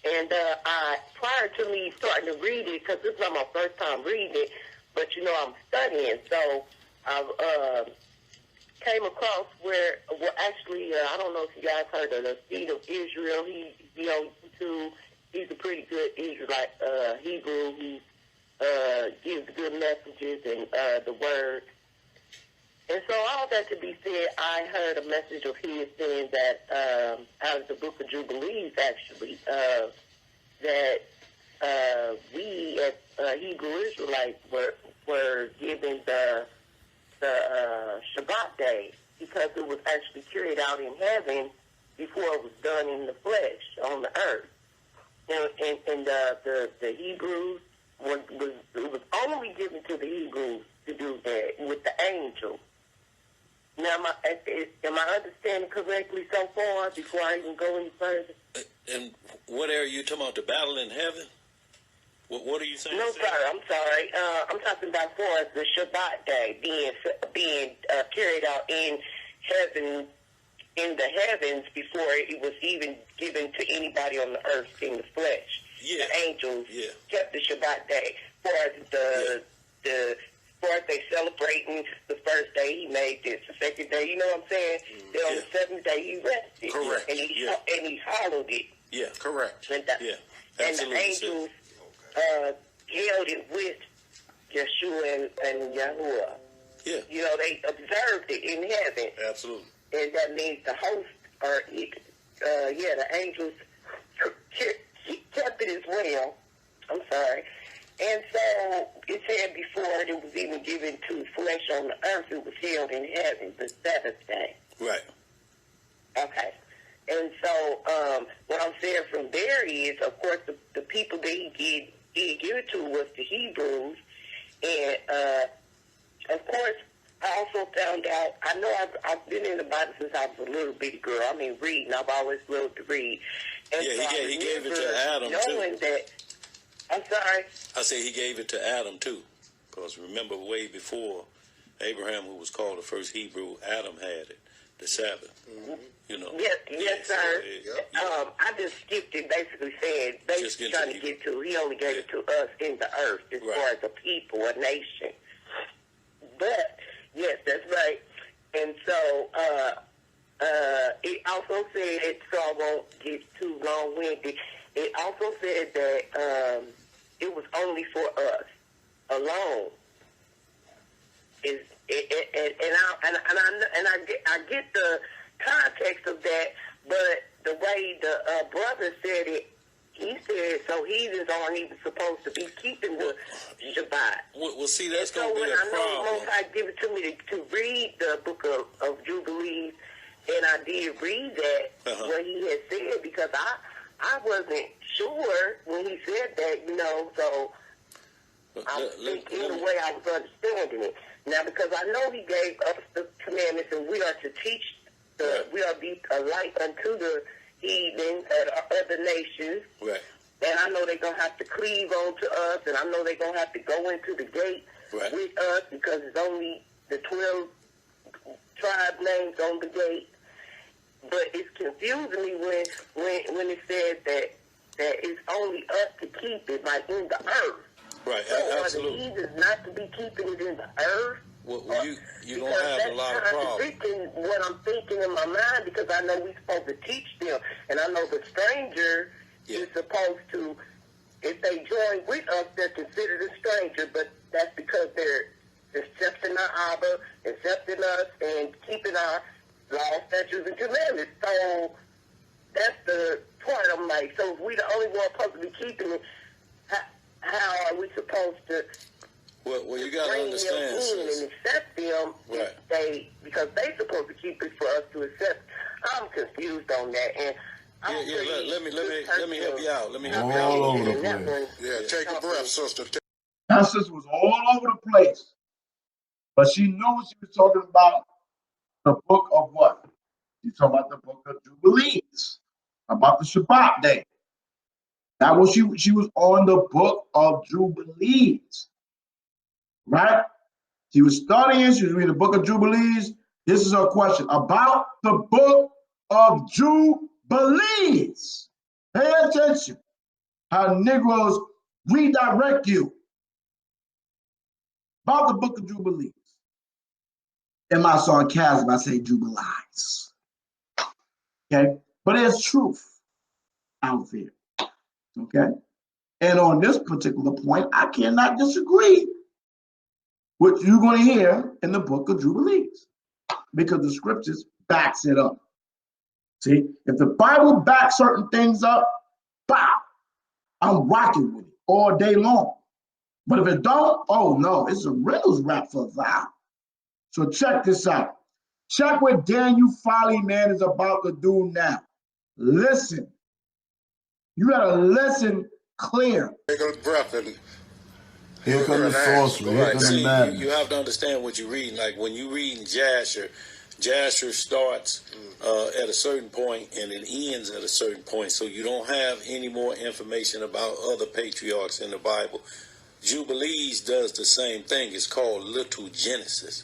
And prior to me starting to read it, because this is not my first time reading it, but I'm studying, so I came across where, actually, I don't know if you guys heard of the Seed of Israel. He's on YouTube. He's a pretty good Israelite Hebrew. He gives good messages and the word. And so all that to be said, I heard a message of his saying that out of the Book of Jubilees, actually, that we as Hebrew Israelites were given the Shabbat day because it was actually carried out in heaven before it was done in the flesh on the earth. And the Hebrews it was only given to the Hebrews to do that with the angels. Now, am I understanding correctly so far before I even go any further? And what area are you talking about? The battle in heaven? What are you saying? No, sir, I'm sorry. I'm talking about for us the Shabbat day being carried out in heaven, in the heavens before it was even given to anybody on the earth in the flesh. Yeah. The angels kept the Shabbat day for they celebrating the first day he made this, the second day, you know what I'm saying? Then on the seventh day he rested. Correct. And he hallowed it. Yeah, correct. And the angels held it with Yeshua and Yahuwah. Yeah. They observed it in heaven. Absolutely. And that means the host, the angels kept it as well. I'm sorry. And so it said before it was even given to flesh on the earth, it was held in heaven, the Sabbath day. Right. Okay. And so what I'm saying from there is, of course, the people that he he gave it to was the Hebrews. And, of course, I also found out, I know I've been in the Bible since I was a little bitty girl. I mean, reading. I've always loved to read. And yeah, so he gave it to Adam, knowing too. that, I'm sorry? I say he gave it to Adam, too. Because remember, way before Abraham, who was called the first Hebrew, Adam had it, the Sabbath. Mm-hmm. You know. Yes, sir. I just skipped it, basically saying, basically trying to get to, he only gave it to us in the earth, as far as a people, a nation. But, yes, that's right. And so, it also said, so I won't get too long-winded, it also said that it was only for us alone. I get the context of that, but the way the brother said it, he said so heathens aren't even supposed to be keeping the Shabbat. Well, see, that's going to be a problem. So when I know Most High give it to me to read the book of Jubilees, and I did read that, what he had said, because I wasn't sure when he said that, you know, so I think in the way I was understanding it. Now, because I know he gave us the commandments, and we are to teach, we are to be a light unto the heathen and other nations. Right. And I know they're going to have to cleave on to us, and I know they're going to have to go into the gate with us, because it's only the 12 tribe names on the gate. But it's confusing me when it says that it's only us to keep it, like in the earth. Right, so absolutely. Are the heathens not to be keeping it in the earth? Well, you don't have a lot of problems. What I'm thinking in my mind, because I know we're supposed to teach them, and I know the stranger is supposed to, if they join with us, they're considered a stranger, but that's because they're accepting our Abba, accepting us, and keeping our laws, statutes, and commandments. So that's the point. I'm like, so if we the only one supposed to be keeping it, how are we supposed to? Well, you got to understand, and accept them because they supposed to keep it for us to accept. I'm confused on that, and let me help you out. Let me help you out. All over the place. Yeah, take a breath, sister. That sister was all over the place, but she knew what she was talking about. The book of what? She's talking about the book of Jubilees, about the Shabbat day. That was she was on the book of Jubilees, right? She was studying, she was reading the book of Jubilees. This is her question about the book of Jubilees. Pay attention how Negroes redirect you about the book of Jubilees. In my sarcasm, I say Jubilies. Okay? But there's truth out there. Okay? And on this particular point, I cannot disagree with what you're going to hear in the book of Jubilees, because the scriptures backs it up. See, if the Bible backs certain things up, bow, I'm rocking with it all day long. But if it don't, oh no, it's a riddles rap for thou. So check this out. Check what Daniel Follyman is about to do now. Listen. You gotta listen clear. Take a breath and here come the sorcery. Here come the madness. You have to understand what you're reading. Like when you read in Jasher starts at a certain point and it ends at a certain point. So you don't have any more information about other patriarchs in the Bible. Jubilees does the same thing. It's called Little Genesis.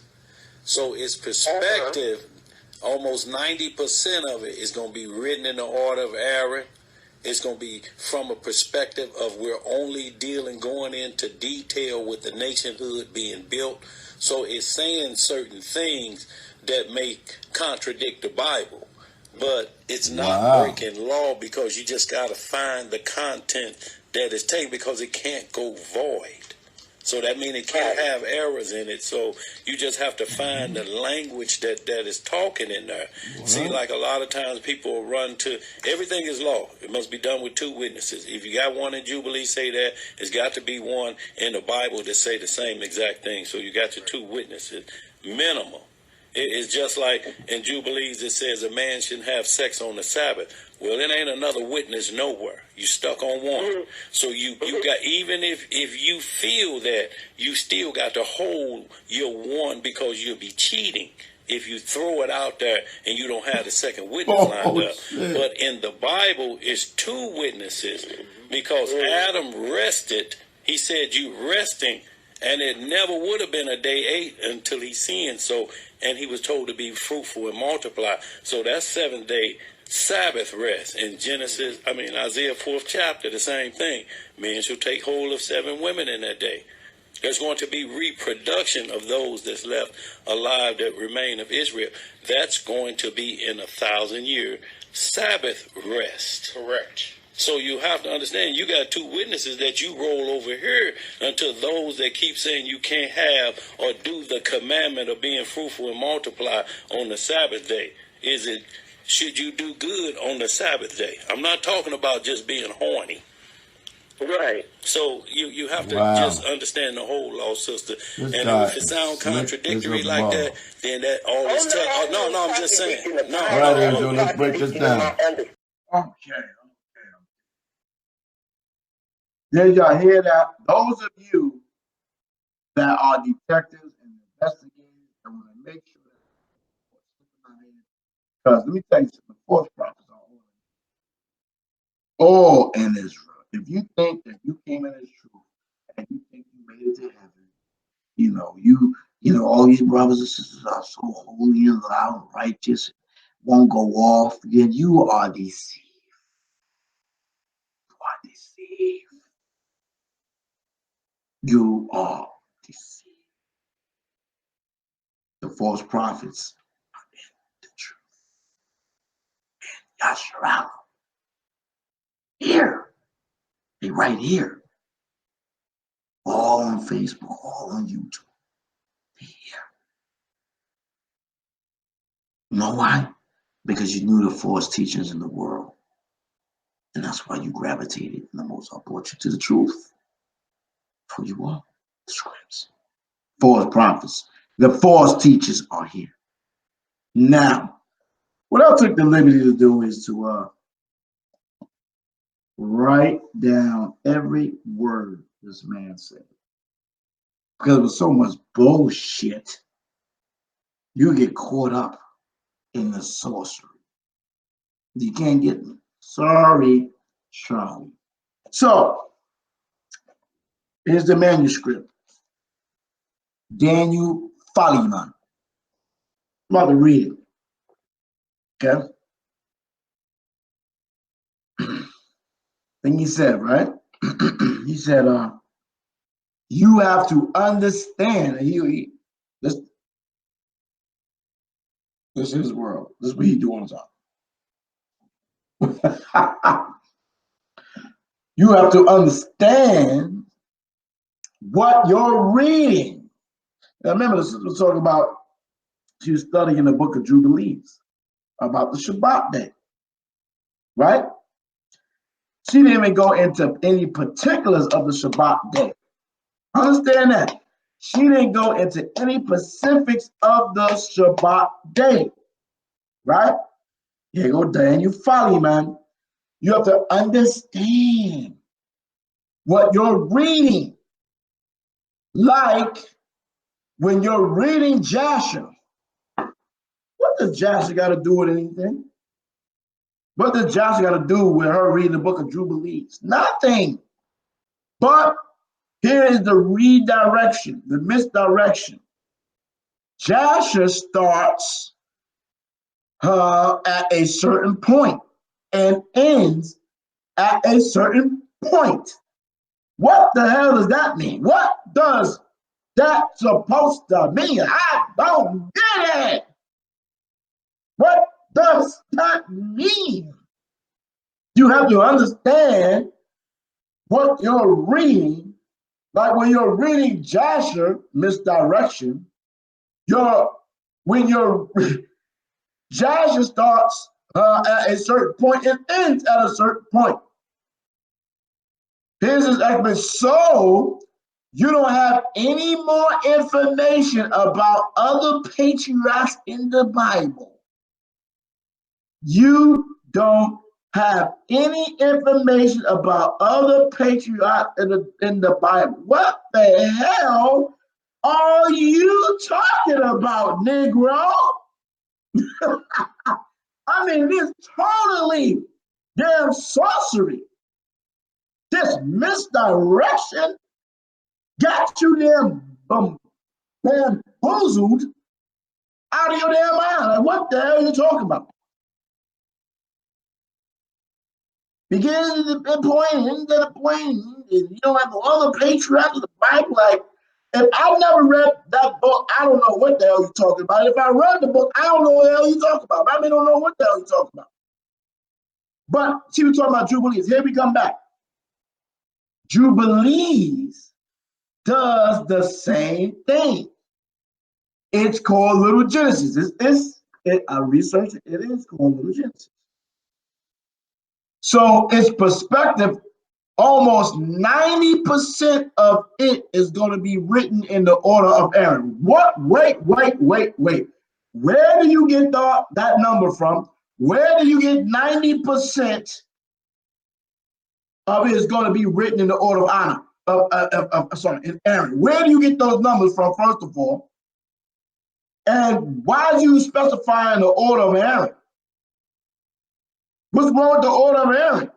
So its perspective, almost 90% of it is going to be written in the order of Aaron. It's going to be from a perspective of we're only going into detail with the nationhood being built. So it's saying certain things that may contradict the Bible, but it's not breaking law, because you just got to find the content that is taken, because it can't go void. So that means it can't have errors in it. So you just have to find the language that is talking in there. See, like a lot of times people run to, everything is law. It must be done with two witnesses. If you got one in Jubilee say that, it's got to be one in the Bible that say the same exact thing. So you got your two witnesses, minimum. It's just like in Jubilees it says a man shouldn't have sex on the Sabbath. Well, it ain't another witness nowhere. You stuck on one. So you got, even if you feel that, you still got to hold your one, because you'll be cheating if you throw it out there and you don't have the second witness lined up. Shit. But in the Bible, it's 2 witnesses, because Adam rested. He said, you resting, and it never would have been a day 8 until he sinned. So, and he was told to be fruitful and multiply. So that's 7th day Sabbath rest. In Isaiah 4th chapter, the same thing. Men shall take hold of 7 women in that day. There's going to be reproduction of those that's left alive that remain of Israel. That's going to be in 1,000-year Sabbath rest. Correct. So you have to understand, you got 2 witnesses that you roll over here until those that keep saying you can't have or do the commandment of being fruitful and multiply on the Sabbath day. Should you do good on the Sabbath day? I'm not talking about just being horny. Right. So you have to just understand the whole law, sister. And if it sounds contradictory like that, then that always no, I'm just saying. No. All right, Angel, let's break this down. Okay. Did y'all hear that? Those of you that are detectives and investigators and want to make sure that, because let me tell you something, the false prophets are all in Israel. If you think that you came in as truth and you think you made it to heaven, you know, all these brothers and sisters are so holy and loud, righteous, won't go off, then you are deceived. You are deceived. You are deceived. The false prophets are in the truth. And Yasharal. Here. They right here. All on Facebook, all on YouTube. They here. You know why? Because you knew the false teachings in the world. And that's why you gravitated, and the Most High brought you to the truth. Who you are, the scripts. False prophets. The false teachers are here. Now, what I took the liberty to do is to write down every word this man said. Because with so much bullshit, you get caught up in the sorcery. You can't get me. Sorry, Charlie. So, here's the manuscript. Daniel Follyman. I'm about to read it. Okay? Thing he said, right? He said, you have to understand. This is his world. This is what he do on top. You have to understand what you're reading. Now remember, this was talking about, she was studying the book of Jubilees about the Shabbat day, right? She didn't even go into any particulars of the Shabbat day. Understand that. She didn't go into any specifics of the Shabbat day, right? Here you go, Dan, you follow, man. You have to understand what you're reading. Like when you're reading Jasher, what does Jasher got to do with anything? What does Jasher got to do with her reading the book of Jubilees? Nothing. But here is the redirection, the misdirection. Jasher starts at a certain point and ends at a certain point. What the hell does that mean? What does that supposed to mean? I don't get it. What does that mean? You have to understand what you're reading. Like when you're reading Jasher, misdirection, Jasher starts at a certain point and ends at a certain point. Here's his explanation. So you don't have any more information about other patriarchs in the Bible. You don't have any information about other patriarchs in the Bible. What the hell are you talking about, Negro? I mean, this totally damn sorcery. This misdirection got you bamboozled out of your damn mind. Like, what the hell are you talking about? Beginning to the point, into the point, you don't have other patriarchs of the Bible. Like, if I never read that book, I don't know what the hell you're talking about. If I read the book, I don't know what the hell you're talking about. I don't know what the hell you're talking about. But see, we're talking about Jubilees. Here we come back. Jubilees does the same thing. It's called Little Genesis. I researched it. It is called Little Genesis. So its perspective, almost 90% of it is going to be written in the order of Aaron. What? Wait. Where do you get that number from? Where do you get 90% of it is going to be written in the order of honor? In Aaron. Where do you get those numbers from, first of all? And why do you specify in the order of Aaron? What's wrong with the order of Aaron?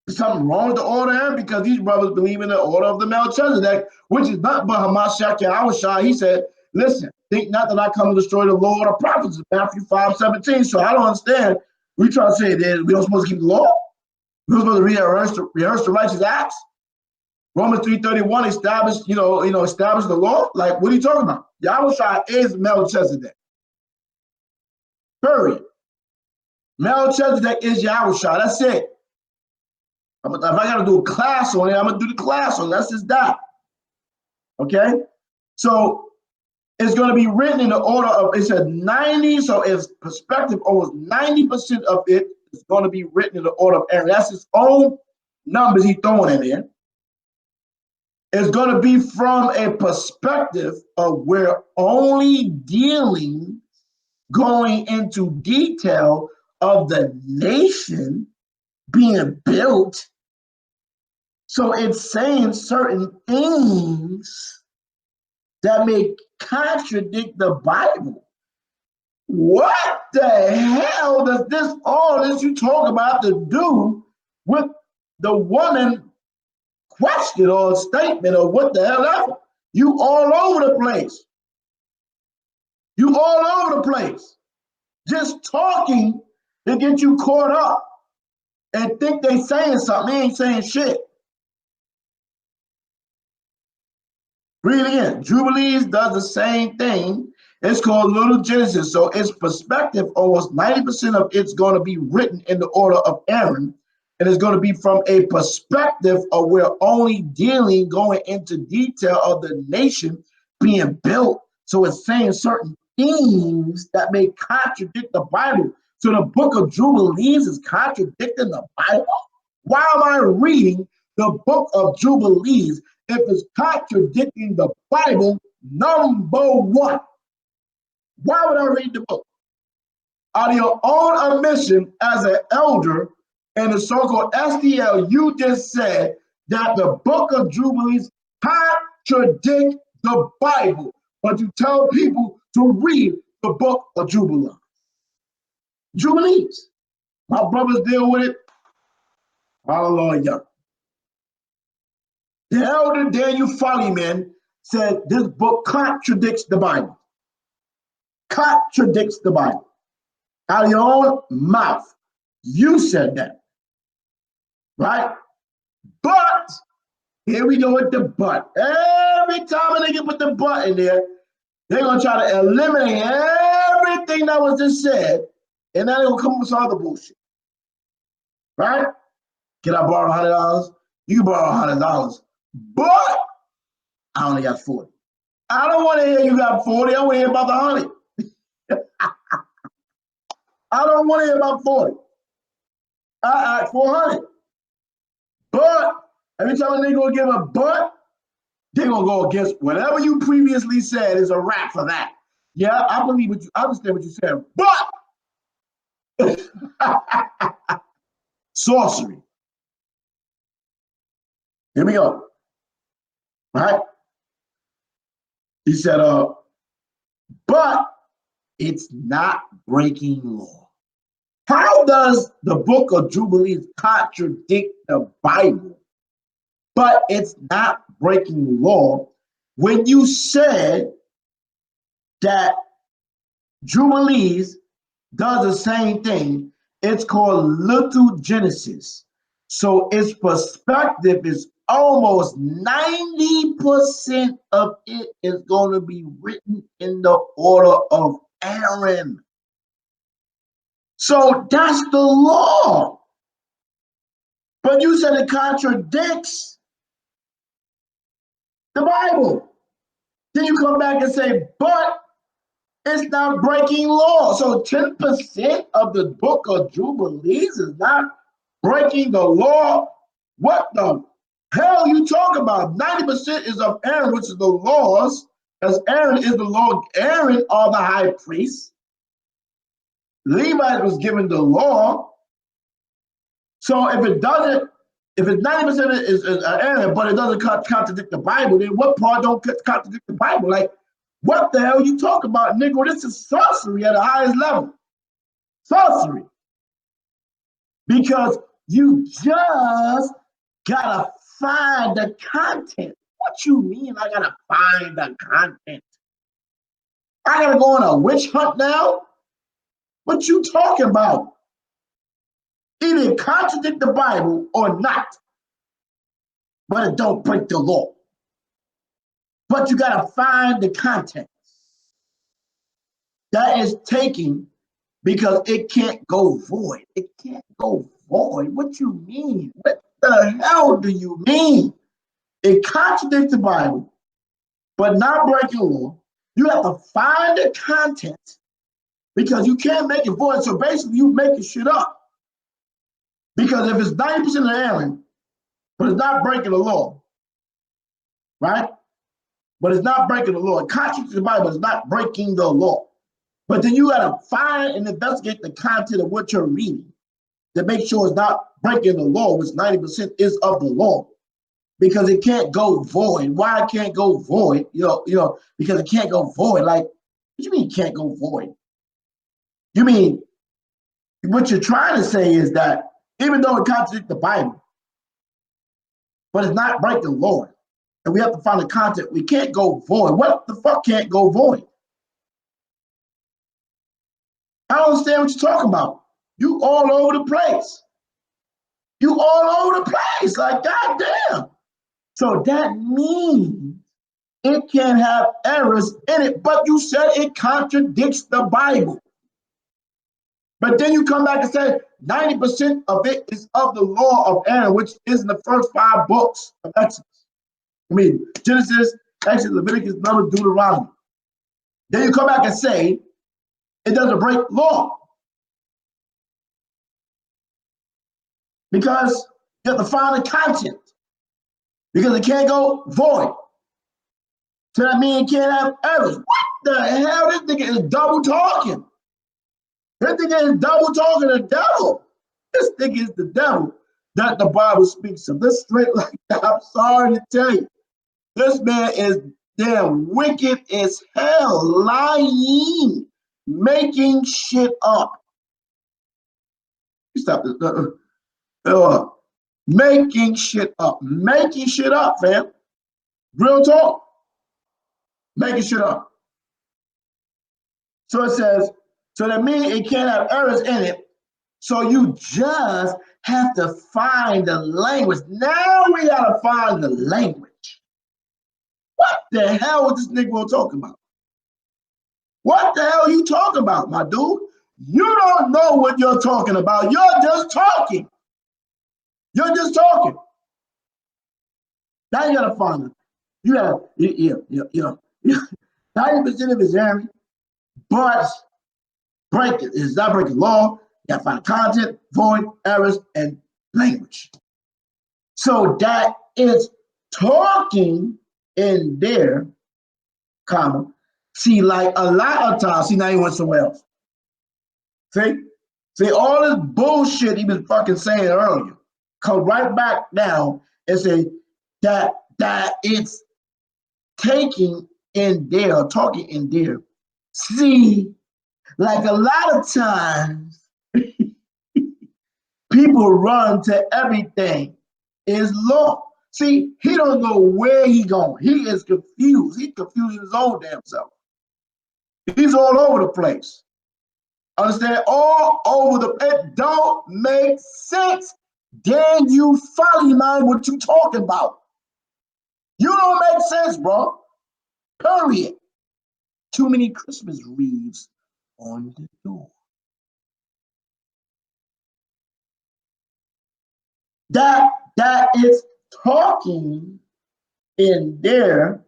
Is something wrong with the order of Aaron? Because these brothers believe in the order of the Melchizedek, which is not but Hamashiach Yahushua. He said, listen, think not that I come to destroy the law or the prophets, Matthew 5:17. So I don't understand. We try to say that we don't supposed to keep the law? We're supposed to rehearse the righteous acts? Romans 3:31 established, established the law? Like, what are you talking about? Yahushua is Melchizedek. Period. Melchizedek is Yahushua. That's it. If I got to do a class on it, I'm going to do the class on it. That's just that. Okay? So it's going to be written in the order of, it said 90, so its perspective, almost 90% of it is going to be written in the order of Aaron. That's his own numbers he's throwing in there. It's going to be from a perspective of where only dealing, going into detail of the nation being built. So it's saying certain things that may contradict the Bible. What the hell does all this you talk about to do with the woman question or statement or what the hell ever? You all over the place. You all over the place. Just talking to get you caught up and think they saying something. They ain't saying shit. Read it again. Jubilees does the same thing. It's called Little Genesis. So its perspective, almost 90% of it's going to be written in the order of Aaron. And it's going to be from a perspective of where only dealing, going into detail of the nation being built. So it's saying certain things that may contradict the Bible. So the book of Jubilees is contradicting the Bible? Why am I reading the book of Jubilees if it's contradicting the Bible, number one? Why would I read the book? Out of your own admission as an elder in the so-called SDL, you just said that the book of Jubilees contradicts the Bible, but you tell people to read the book of Jubilees. Jubilees. My brothers deal with it. Hallelujah. The elder Daniel Follyman said this book contradicts the Bible. Contradicts the Bible. Out of your own mouth. You said that. Right? But, here we go with the but. Every time a nigga put the but in there, they're going to try to eliminate everything that was just said, and then they're going to come up with some other bullshit. Right? Can I borrow $100? You can borrow $100. But I only got 40. I don't want to hear you got 40. I want to hear about the 100. I don't want to hear about 40. I asked 400. But every time a nigga gonna give a but, they're gonna go against whatever you previously said is a wrap for that. Yeah, I believe what you, I understand what you said, but sorcery. Here we go. Right? He said, but it's not breaking law. How does the book of Jubilees contradict the Bible, but it's not breaking law, when you said that Jubilees does the same thing? It's called Little Genesis. So its perspective is almost 90% of it is going to be written in the order of Aaron. So that's the law. But you said it contradicts the Bible. Then you come back and say, but it's not breaking law. So 10% of the book of Jubilees is not breaking the law. What the hell you talk about? 90% is of Aaron, which is the laws, as Aaron is the law. Aaron are the high priest. Levi was given the law. So if it's 90% is Aaron, but it doesn't contradict the Bible, then what part don't contradict the Bible? Like, what the hell you talk about, nigga? This is sorcery at the highest level. Sorcery. Because you just gotta find the content. What you mean I gotta find the content? I gotta go on a witch hunt now? What you talking about? Either contradict the Bible or not. But it don't break the law. But you gotta find the content. That is taking, because it can't go void. It can't go void. What you mean? What the hell do you mean? It contradicts the Bible, but not breaking law. You have to find the content, because you can't make it void. So basically, you making shit up. Because if it's 90% of Aaron, but it's not breaking the law, right? But it's not breaking the law. It contradicts the Bible, it's not breaking the law. But then you gotta find and investigate the content of what you're reading to make sure it's not breaking the law, which 90% is of the law. Because it can't go void. Why it can't go void? You know, because it can't go void. Like, what do you mean it can't go void? You mean, what you're trying to say is that even though it contradicts the Bible, but it's not breaking law, and we have to find the content, we can't go void. What the fuck can't go void? I don't understand what you're talking about. You all over the place. You all over the place, like goddamn. So that means it can have errors in it, but you said it contradicts the Bible. But then you come back and say 90% of it is of the law of Aaron, which is in the first 5 books of Exodus. I mean, Genesis, Exodus, Leviticus, Numbers, Deuteronomy. Then you come back and say it doesn't break law. Because you have to find the content. Because it can't go void. So that means it can't have errors. What the hell? This nigga is double talking. This nigga is double talking the devil. This nigga is the devil that the Bible speaks of. This straight like that. I'm sorry to tell you. This man is damn wicked as hell, lying, making shit up. You stop this. Making shit up. Making shit up, fam. Real talk. Making shit up. So it says, so that means it can't have errors in it. So you just have to find the language. Now we gotta find the language. What the hell is this nigga talking about? What the hell are you talking about, my dude? You don't know what you're talking about. You're just talking. You're just talking. Now you gotta find it. You gotta, 90% of it's Aaron, but break it. It's not breaking law. You gotta find content, void, errors, and language. So that is talking in there, comma. See, like a lot of times, see, now you went somewhere else. See? See, all this bullshit he was fucking saying earlier come right back now and say that it's taking in there, talking in there. See, like a lot of times, people run to everything is law. See, he don't know where he going. He is confused. He's confusing his own damn self. He's all over the place. Understand? All over the, it don't make sense. Then you Follyman, what you talking about? You don't make sense, bro. Period. Too many Christmas wreaths on the door. That is talking in there.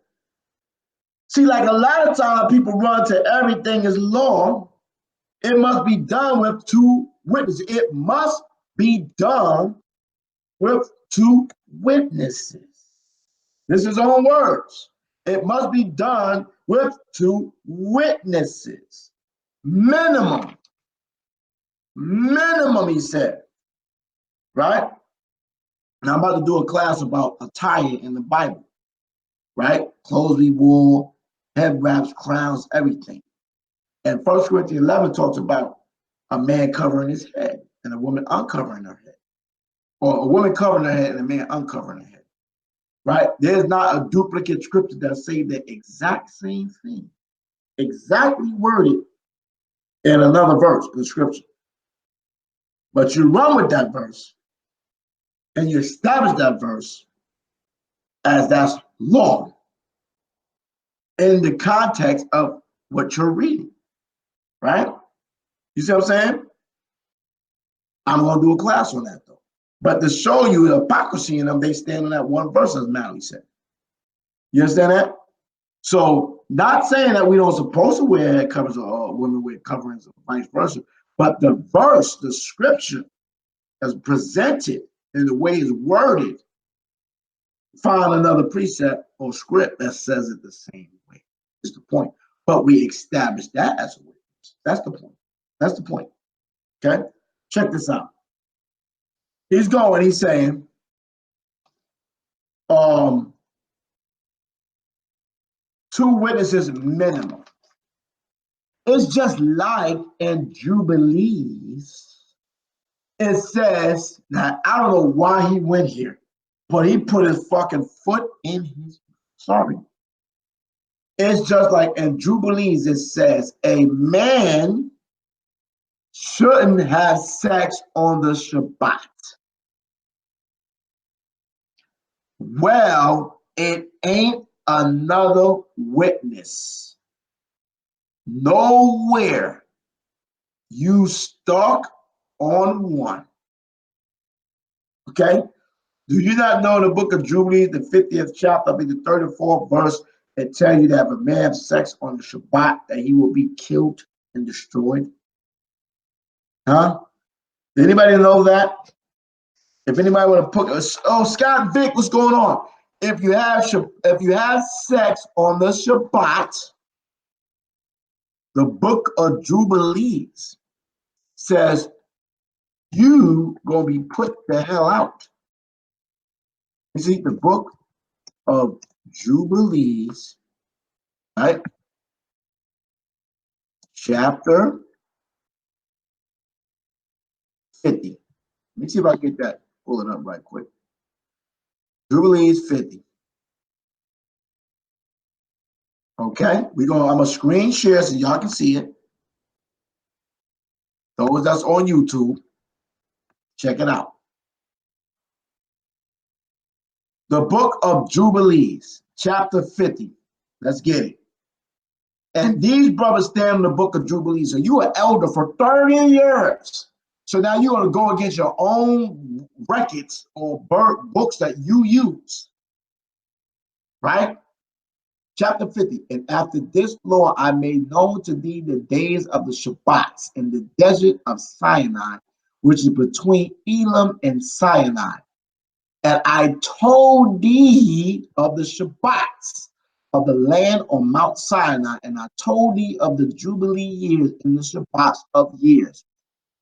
See, like a lot of times people run to everything is law. It must be done with two witnesses. It must be done with two witnesses. This is his own words. It must be done with two witnesses. Minimum. Minimum, he said. Right? And I'm about to do a class about attire in the Bible. Right? Clothes we wore, head wraps, crowns, everything. And 1 Corinthians 11 talks about a man covering his head and a woman uncovering her head. Or a woman covering her head and a man uncovering her head. Right? There's not a duplicate scripture that say the exact same thing. Exactly worded in another verse in the scripture. But you run with that verse and you establish that verse as that's law in the context of what you're reading. Right? You see what I'm saying? I'm going to do a class on that though. But to show you the hypocrisy in them, they stand on that one verse, as Mally said. You understand that? So, not saying that we don't supposed to wear head covers or women wear coverings or vice versa, but the verse, the scripture, as presented in the way it's worded, find another precept or script that says it the same way. Is the point. But we establish that as a witness. That's the point. That's the point. Okay? Check this out. He's going, he's saying, two witnesses minimum. It's just like in Jubilees. It says that I don't know why he went here, but he put his fucking foot in his. Sorry. It's just like in Jubilees. It says a man shouldn't have sex on the Shabbat. Well, it ain't another witness. Nowhere you stuck on one. Okay? Do you not know in the book of Jubilees, the 50th chapter, I mean the 34th verse, it tells you that if a man has sex on the Shabbat, that he will be killed and destroyed? Huh? Did anybody know that? If anybody want to put, oh, Scott Vic, what's going on? If you have sex on the Shabbat, the book of Jubilees says you gonna be put the hell out. You see, the book of Jubilees, right? Chapter 50. Let me see if I can get that. Pull it up right quick. Jubilees 50. Okay, I'm gonna screen share so y'all can see it. Those that's on YouTube, check it out. The book of Jubilees, chapter 50. Let's get it. And these brothers stand in the book of Jubilees. So you are elder for 30 years. So now you're going to go against your own records or books that you use. Right? Chapter 50. And after this law, I made known to thee the days of the Shabbats in the desert of Sinai, which is between Elam and Sinai. And I told thee of the Shabbats of the land on Mount Sinai, and I told thee of the Jubilee years and the Shabbats of years.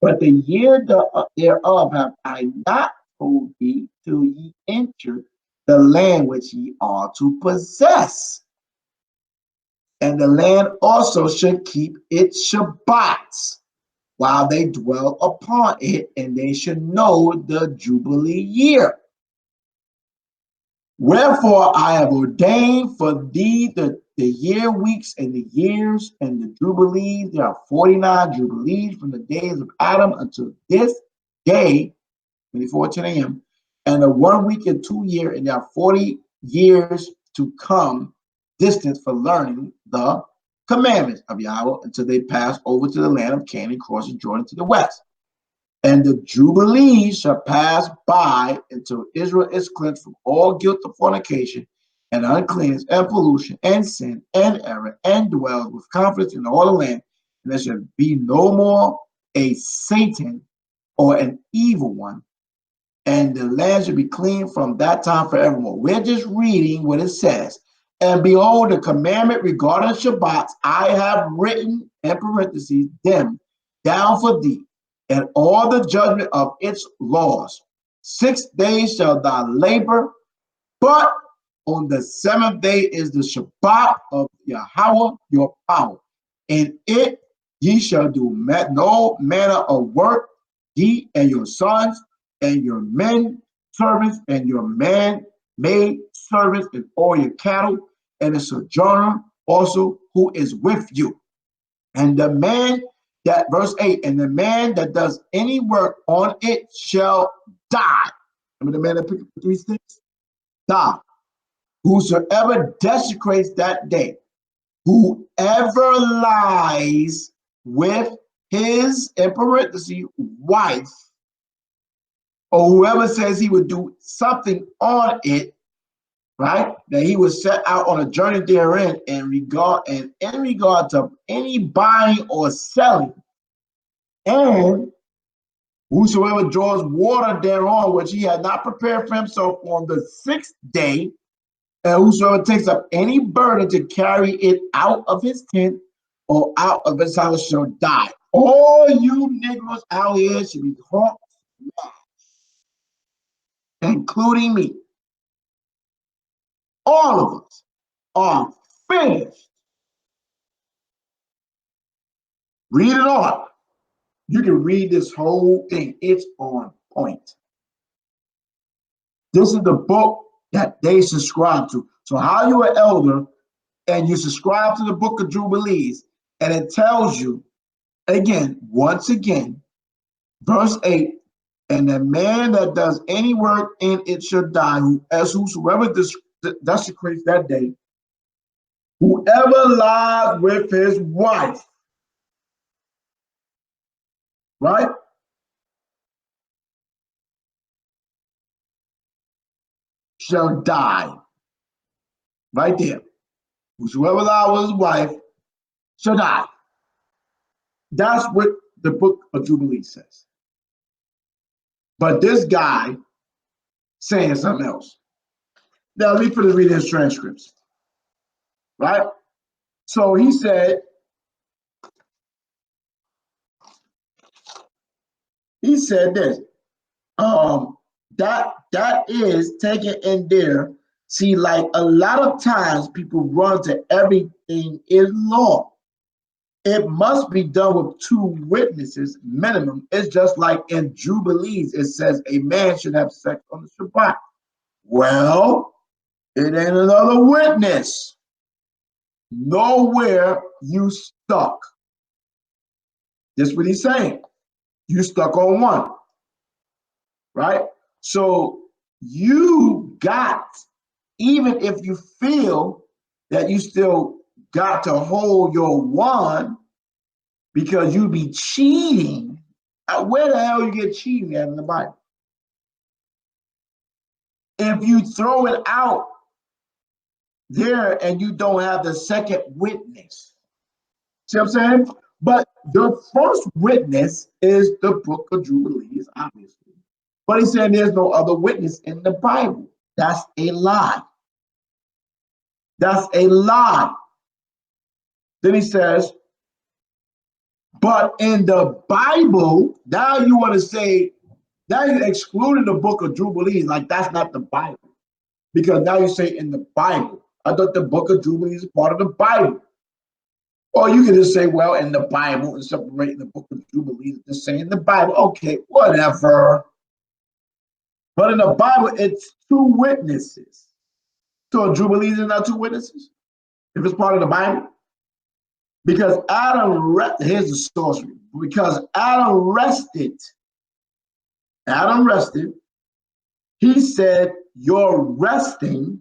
But the year thereof have I not told thee till ye enter the land which ye are to possess. And the land also should keep its Shabbats while they dwell upon it, and they should know the Jubilee year. Wherefore I have ordained for thee the year weeks and the years and the Jubilees. There are 49 Jubilees from the days of Adam until this day, 24:10 a.m., and a 1 week and 2 year, and there are 40 years to come distance for learning the commandments of Yahweh until they pass over to the land of Canaan, crossing Jordan to the west. And the Jubilees shall pass by until Israel is cleansed from all guilt of fornication and uncleanness and pollution and sin and error, and dwells with confidence in all the land. And there shall be no more a Satan or an evil one, and the land shall be clean from that time forevermore. We're just reading what it says. And behold, the commandment regarding Shabbats I have written, in parentheses, them down for thee, and all the judgment of its laws. 6 days shall thou labor, but on the 7th day is the Shabbat of Yahweh your power. In it ye shall do no manner of work, ye and your sons and your men servants and your man-maid servants and all your cattle, and the sojourner also who is with you. And the man that, verse 8, and the man that does any work on it shall die. Remember the man that picked up the 3 sticks? Die. Whosoever desecrates that day, whoever lies with his, in parentheses, wife, or whoever says he would do something on it, right? That he was set out on a journey therein, in regard to any buying or selling, and whosoever draws water thereon, which he had not prepared for himself on the 6th day, and whosoever takes up any burden to carry it out of his tent or out of his house shall die. All you Negroes out here should be hawks, including me. All of us are finished. Read it on. You can read this whole thing. It's on point. This is the book that they subscribe to. So how you an elder and you subscribe to the book of Jubilees, and it tells you, again, once again, verse 8, and the man that does any work in it shall die, whosoever desecrates that day, whoever lies with his wife, right? Shall die. Right there. Whosoever lies with his wife shall die. That's what the book of Jubilees says. But this guy saying something else. Now let me read his transcripts. Right? So he said this. That is taken in there. See, like a lot of times people run to everything in law. It must be done with 2 witnesses minimum. It's just like in Jubilees, it says a man should have sex on the Shabbat. Well, it ain't another witness. Nowhere you stuck. That's what he's saying. You stuck on one. Right? So you got, even if you feel that you still got to hold your one because you be cheating, where the hell you get cheating at in the Bible? If you throw it out there and you don't have the second witness, see what I'm saying? But the first witness is the book of Jubilees, obviously. But he's saying there's no other witness in the Bible. That's a lie. That's a lie. Then he says, But in the Bible, now you want to say, now you're excluding the book of Jubilees, like that's not the Bible. Because now you say in the Bible. I thought the book of Jubilees is part of the Bible. Or you can just say, well, in the Bible, and separating the book of Jubilees, just saying the Bible. Okay, whatever. But in the Bible, it's two witnesses. So Jubilees is not two witnesses? If it's part of the Bible? Because here's the sorcery. Because Adam rested, he said, your resting,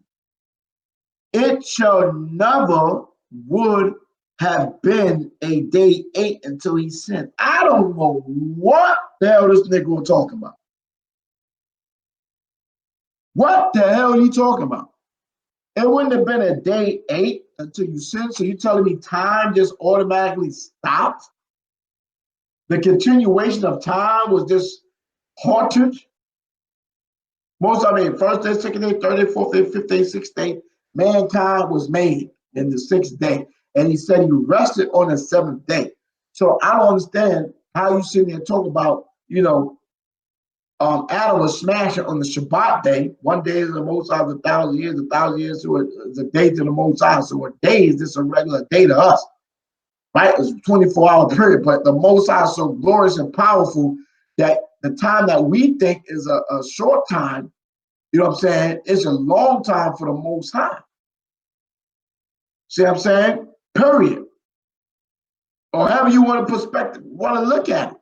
it shall never would have been a day 8 until he sinned. I don't know what the hell this nigga talking about. What the hell are you talking about? It wouldn't have been a day 8 until you sinned. So you telling me time just automatically stopped? The continuation of time was just halted? First day, second day, third day, fourth day, fifth day, sixth day, mankind was made in the 6th day. And he said he rested on the 7th day. So I don't understand how you sit there and talk about, Adam was smashing on the Shabbat day. One day is the Most High, 1,000 years, 1,000 years is a day to the Most High. So a day is just a regular day to us, right? It's a 24-hour period, but the Most High is so glorious and powerful that the time that we think is a short time, you know what I'm saying, it's a long time for the Most High. See what I'm saying? Period. Or however you want to look at it.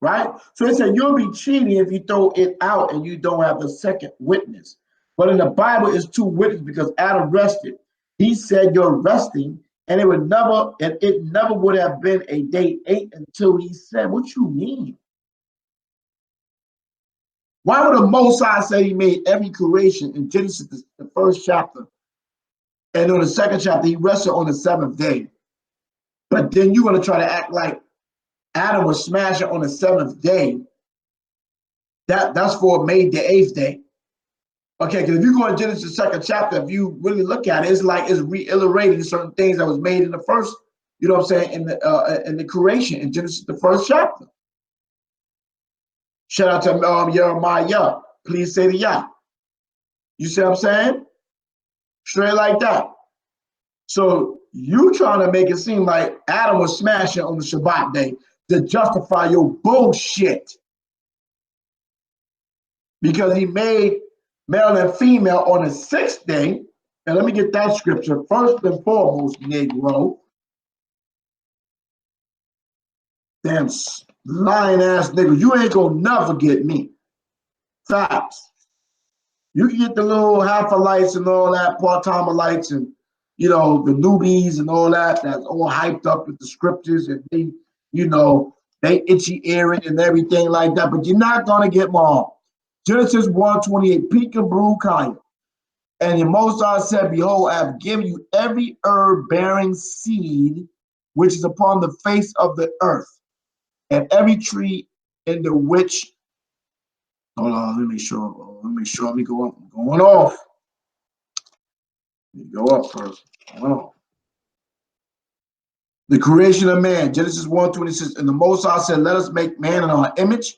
Right? So it said you'll be cheating if you throw it out and you don't have the second witness. But in the Bible, it's two witnesses because Adam rested. He said you're resting, and it never would have been a day 8 until he said, what you mean? Why would the Most High say he made every creation in Genesis, the 1st chapter, and on the 2nd chapter, he rested on the 7th day? But then you're going to try to act like Adam was smashing on the 7th day. That's for made the 8th day. Okay, because if you go in Genesis 2nd chapter, if you really look at it, it's like it's reiterating certain things that was made in the first, you know what I'm saying, in the creation in Genesis the 1st chapter. Shout out to Jeremiah. Please say the Yah. You see what I'm saying? Straight like that. So you trying to make it seem like Adam was smashing on the Shabbat day to justify your bullshit. Because he made male and female on the 6th day. And let me get that scripture. First and foremost, Negro. Damn lying ass nigga. You ain't gonna never get me. Facts. You can get the little half-a-lights and all that, part-time-lights and, the newbies and all that, that's all hyped up with the scriptures and they, they itchy earring and everything like that, but you're not gonna get mom. Genesis 1:28, peekaboo kaya. And the Most High said, behold, I have given you every herb bearing seed which is upon the face of the earth, and every tree in the which, hold on, let me go up. I'm going off. Let me go up first. The creation of man, Genesis 1:26, and the Most High said, let us make man in our image,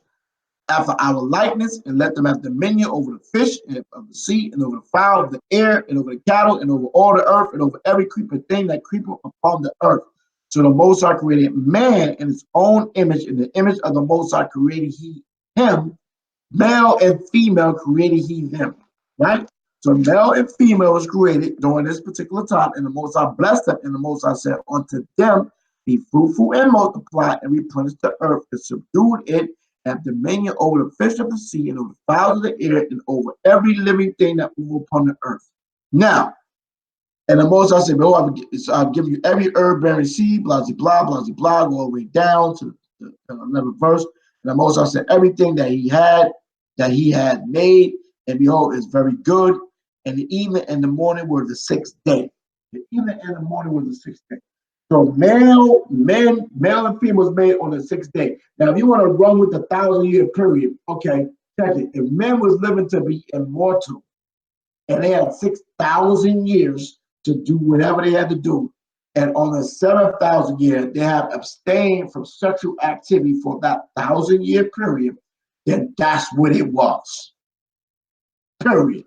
after our likeness, and let them have dominion over the fish and of the sea, and over the fowl of the air, and over the cattle, and over all the earth, and over every creeping thing that creepeth upon the earth. So the Most High created man in his own image. In the image of the Most High created he him. Male and female created he them. Right? So male and female was created during this particular time, and the Most High blessed them, and the Most High said unto them, be fruitful and multiply, and replenish the earth, and subdue it, have dominion over the fish of the sea, and over the fowls of the air, and over every living thing that moves upon the earth. Now, and the Most High said, I'll give you every herb bearing seed, blah, blah, blah, blah, blah, go all the way down to the 11th verse. And the Most High said, everything that he had made, and behold, is very good. And the evening and the morning were the 6th day. The evening and the morning were the 6th day. So male and female was made on the 6th day. Now, if you want to run with the 1,000-year period, okay, check it. If men was living to be immortal, and they had 6,000 years to do whatever they had to do, and on the 7,000th year, they have abstained from sexual activity for that 1,000-year period, then that's what it was. Period.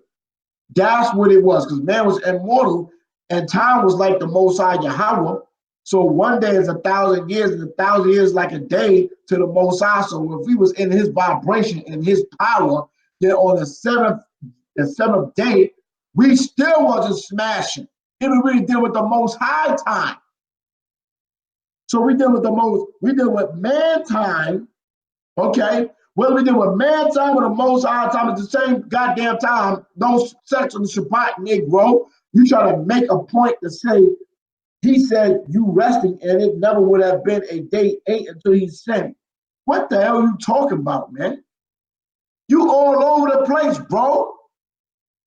That's what it was, because man was immortal, and time was like the Most High Yahweh. So one day is 1,000 years, and 1,000 years is like a day to the Most High. So if he was in his vibration and his power, then on the seventh day, we still wasn't smashing. Even we deal with the Most High time. So we deal with man time, okay? Whether we deal with man time or the Most High time, it's the same goddamn time. No sex on the Shabbat, Negro. You try to make a point to say, he said you resting, and it never would have been a day 8 until he sinned. What the hell are you talking about, man? You all over the place, bro.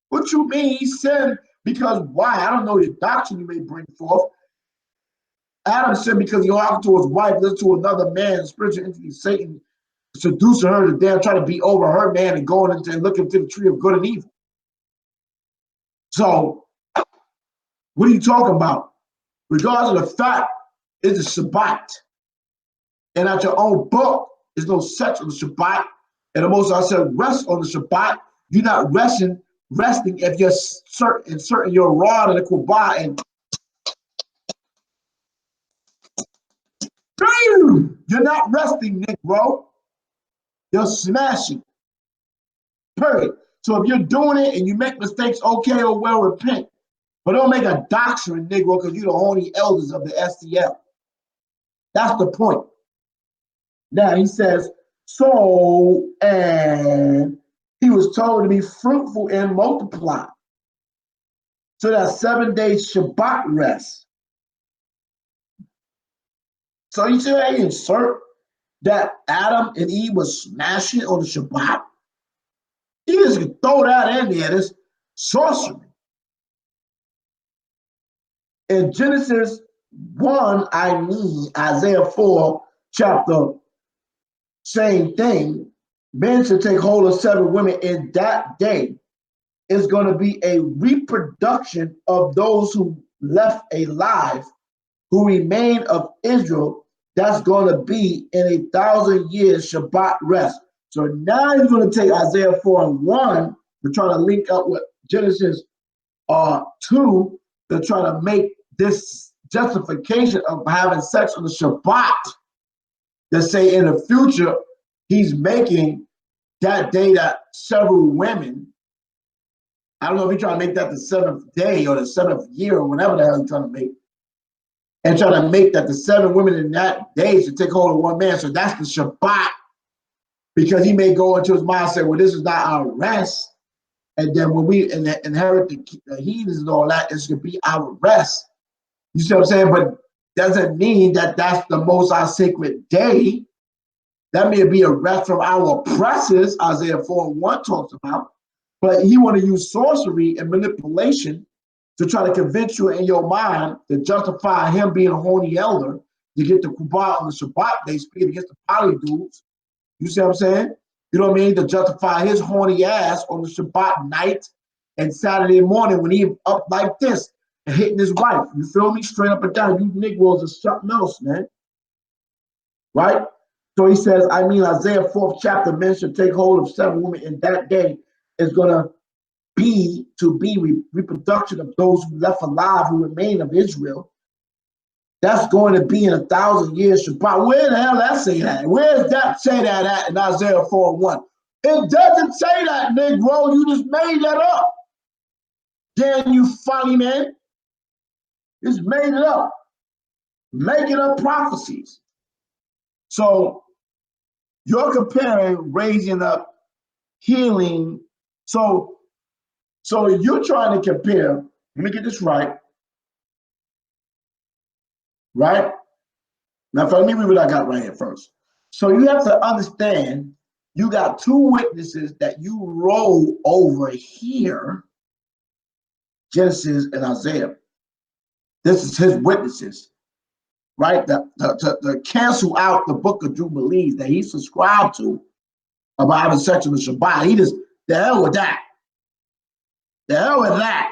What you mean he sinned? Because why? I don't know the doctrine you may bring forth. Adam sinned because he hearkened to his wife, listened to another man, spiritual entity, Satan, seducing her to damn try to be over her man and going into and looking to the tree of good and evil. So, what are you talking about? Regardless of the fact, it's a Shabbat. And at your own book, there's no sex on the Shabbat. And the Most High said, rest on the Shabbat. You're not resting if you're inserting your rod in the Kubah and you're not resting, Negro. You're smashing. Period. So if you're doing it and you make mistakes, okay, or well, repent. But don't make a doctrine, Negro, because you're the only elders of the STL. That's the point. Now he says, so, and he was told to be fruitful and multiply. So that 7 days Shabbat rest. So you see how he insert that Adam and Eve was smashing on the Shabbat? He just can throw that in there, this sorcery. In Genesis 1, Isaiah 4, chapter, same thing. Men should take hold of 7 women in that day. It's going to be a reproduction of those who left alive, who remain of Israel. That's going to be in 1,000 years Shabbat rest. So now you're going to take Isaiah 4 and 1 to try to link up with Genesis 2 to try to make this justification of having sex on the Shabbat. To say in the future, he's making that day that several women, I don't know if he's trying to make that the 7th day or the 7th year or whatever the hell he's trying to make. And try to make that the 7 women in that day should take hold of one man. So that's the Shabbat. Because he may go into his mind and say, well, this is not our rest. And then when we inherit the heathens and all that, it's going to be our rest. You see what I'm saying? But doesn't mean that that's the most our sacred day. That may be a rest from our oppressors, Isaiah 4:1 talks about. But he want to use sorcery and manipulation to try to convince you in your mind to justify him being a horny elder to get the Kubah on the Shabbat day, speaking against the poly dudes. You see what I'm saying? You know what I mean? To justify his horny ass on the Shabbat night and Saturday morning when he up like this and hitting his wife. You feel me? Straight up and down. You Negroes are something else, man. Right? So he says, Isaiah 4th chapter, men should take hold of 7 women in that day. Is going to be reproduction of those who left alive, who remain of Israel. That's going to be in 1,000 years Shabbat. Where the hell that say that? Where does that say that at in Isaiah 4:1? It doesn't say that, Negro. You just made that up. Damn you, Follyman. Just made it up. Making up prophecies. So you're comparing raising up, healing. So you're trying to compare, let me get this right. Right? Now, let me read what I got right here first. So you have to understand, you got 2 witnesses that you roll over here, Genesis and Isaiah. This is his witnesses, right? To cancel out the book of Jubilees that he subscribed to about having sex on the Shabbat. He just, the hell with that. The hell with that.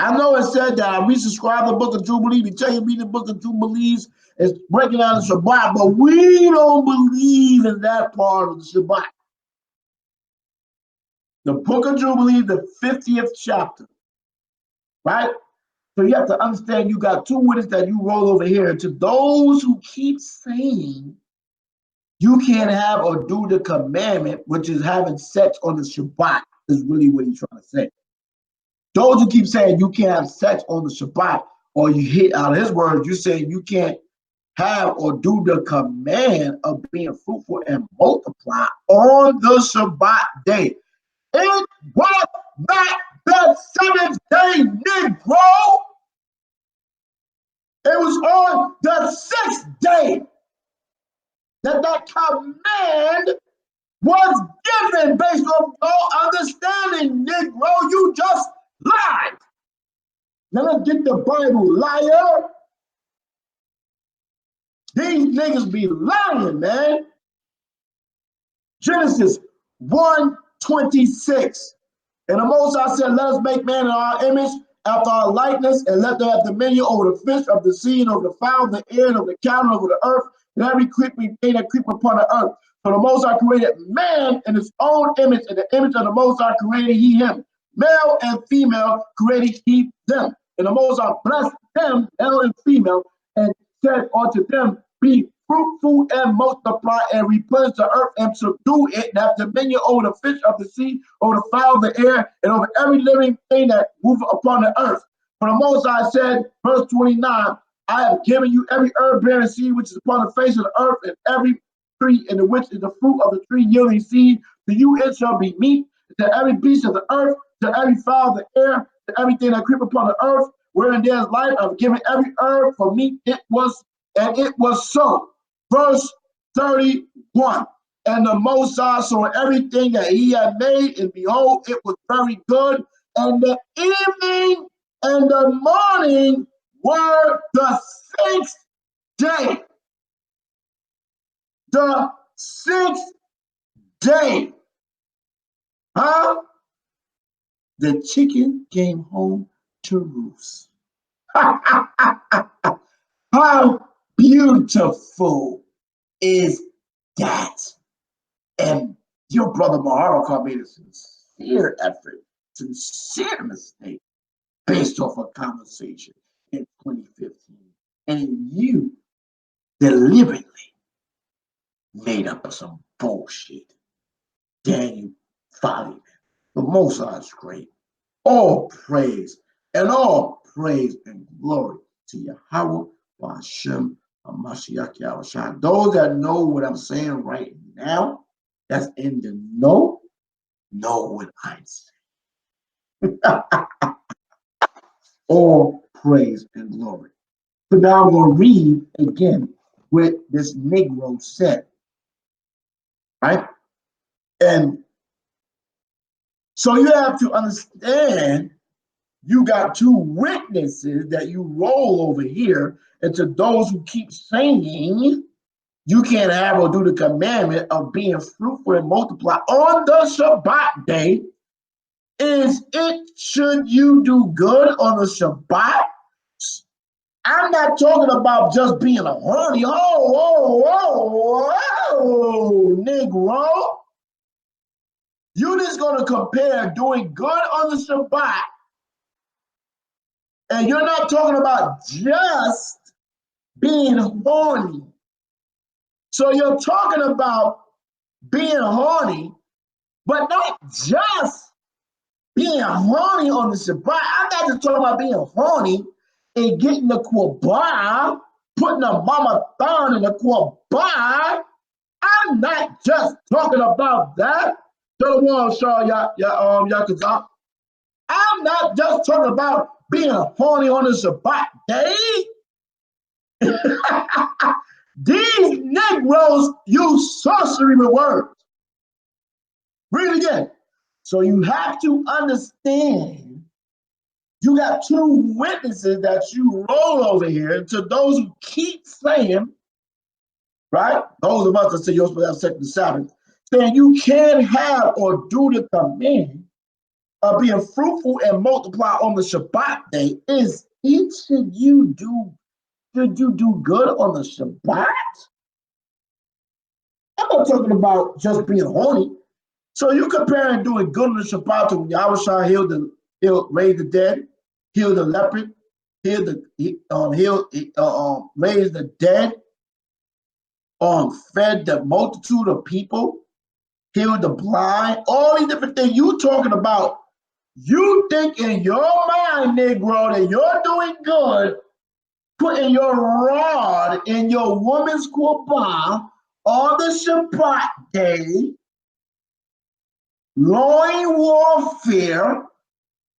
I know it said that I resubscribe the book of Jubilee to tell you read the book of Jubilees. It's breaking down the Shabbat, but we don't believe in that part of the Shabbat. The book of Jubilee, the 50th chapter, right? So you have to understand you got two witnesses that you roll over here. To those who keep saying you can't have or do the commandment, which is having sex on the Shabbat, is really what he's trying to say. Those who keep saying you can't have sex on the Shabbat, or you hit out of his words, you're saying you can't have or do the command of being fruitful and multiply on the Shabbat day. It was not the seventh day, Negro. It was on the sixth day that command was given based on your understanding, Negro. You just lied. Now let's get the Bible, liar. These niggas be lying, man. Genesis 1:26. And the Most High said, let us make man in our image, after our likeness, and let them have dominion over the fish of the sea, and over the fowl of the air, and over the cattle, and over the earth, and every creeping thing that creep upon the earth. So the Most High created man in his own image, in the image of the Most High created he him. Male and female created he them. And the Most High blessed them, male and female, and said unto them, be fruitful and multiply and replenish the earth and subdue it, and have dominion over the fish of the sea, over the fowl of the air, and over every living thing that moveth upon the earth. For the Most High said, verse 29, I have given you every herb-bearing seed which is upon the face of the earth, and every tree in the which is the fruit of the tree yielding seed. To you it shall be meat, to every beast of the earth, to every fowl of the air, to everything that creep upon the earth, wherein there is life. I have given every herb for meat. It was, and it was so. Verse 31. And the Most High saw everything that he had made, and behold, it was very good. And the evening and the morning were the sixth day. The sixth day. Huh? The chicken came home to roost. How beautiful is that? And your brother Maharakar made a sincere effort, sincere mistake, based off a conversation in 2015. And you deliberately made up some bullshit. Daniel Follyman. The Most High is great. All praise and glory to Yahweh Hashem HaMashiach Yahushua. Those that know what I'm saying right now, that's in the know what I'm saying. All praise and glory. So now I'm going to read again what this Negro said. Right? And so you have to understand, you got two witnesses that you roll over here, and to those who keep saying you can't have or do the commandment of being fruitful and multiply on the Shabbat day, is it should you do good on the Shabbat? I'm not talking about just being a horny. Oh, Negro. You're just going to compare doing good on the Shabbat, and you're not talking about just being horny. So you're talking about being horny, but not just being horny on the Shabbat. I'm not just talking about being horny and getting the quabah, putting a mama thorn in the quabah. I'm not just talking about that. I'm not just talking about being horny on the Shabbat day. These Negroes use sorcery with words. Read it again. So you have to understand, you got two witnesses that you roll over here. And to those who keep saying, right, those of us that say you're supposed to have sex on the Sabbath, saying you can't have or do the command being fruitful and multiply on the Shabbat day is it should you do good on the Shabbat? I'm not talking about just being horny. So you comparing doing good on the Shabbat to when Yahushua raised the dead, healed the leopard, raised the dead, fed the multitude of people, healed the blind, all these different things you talking about. You think in your mind, Negro, that you're doing good, putting your rod in your woman's korban on the Shabbat day, loin warfare,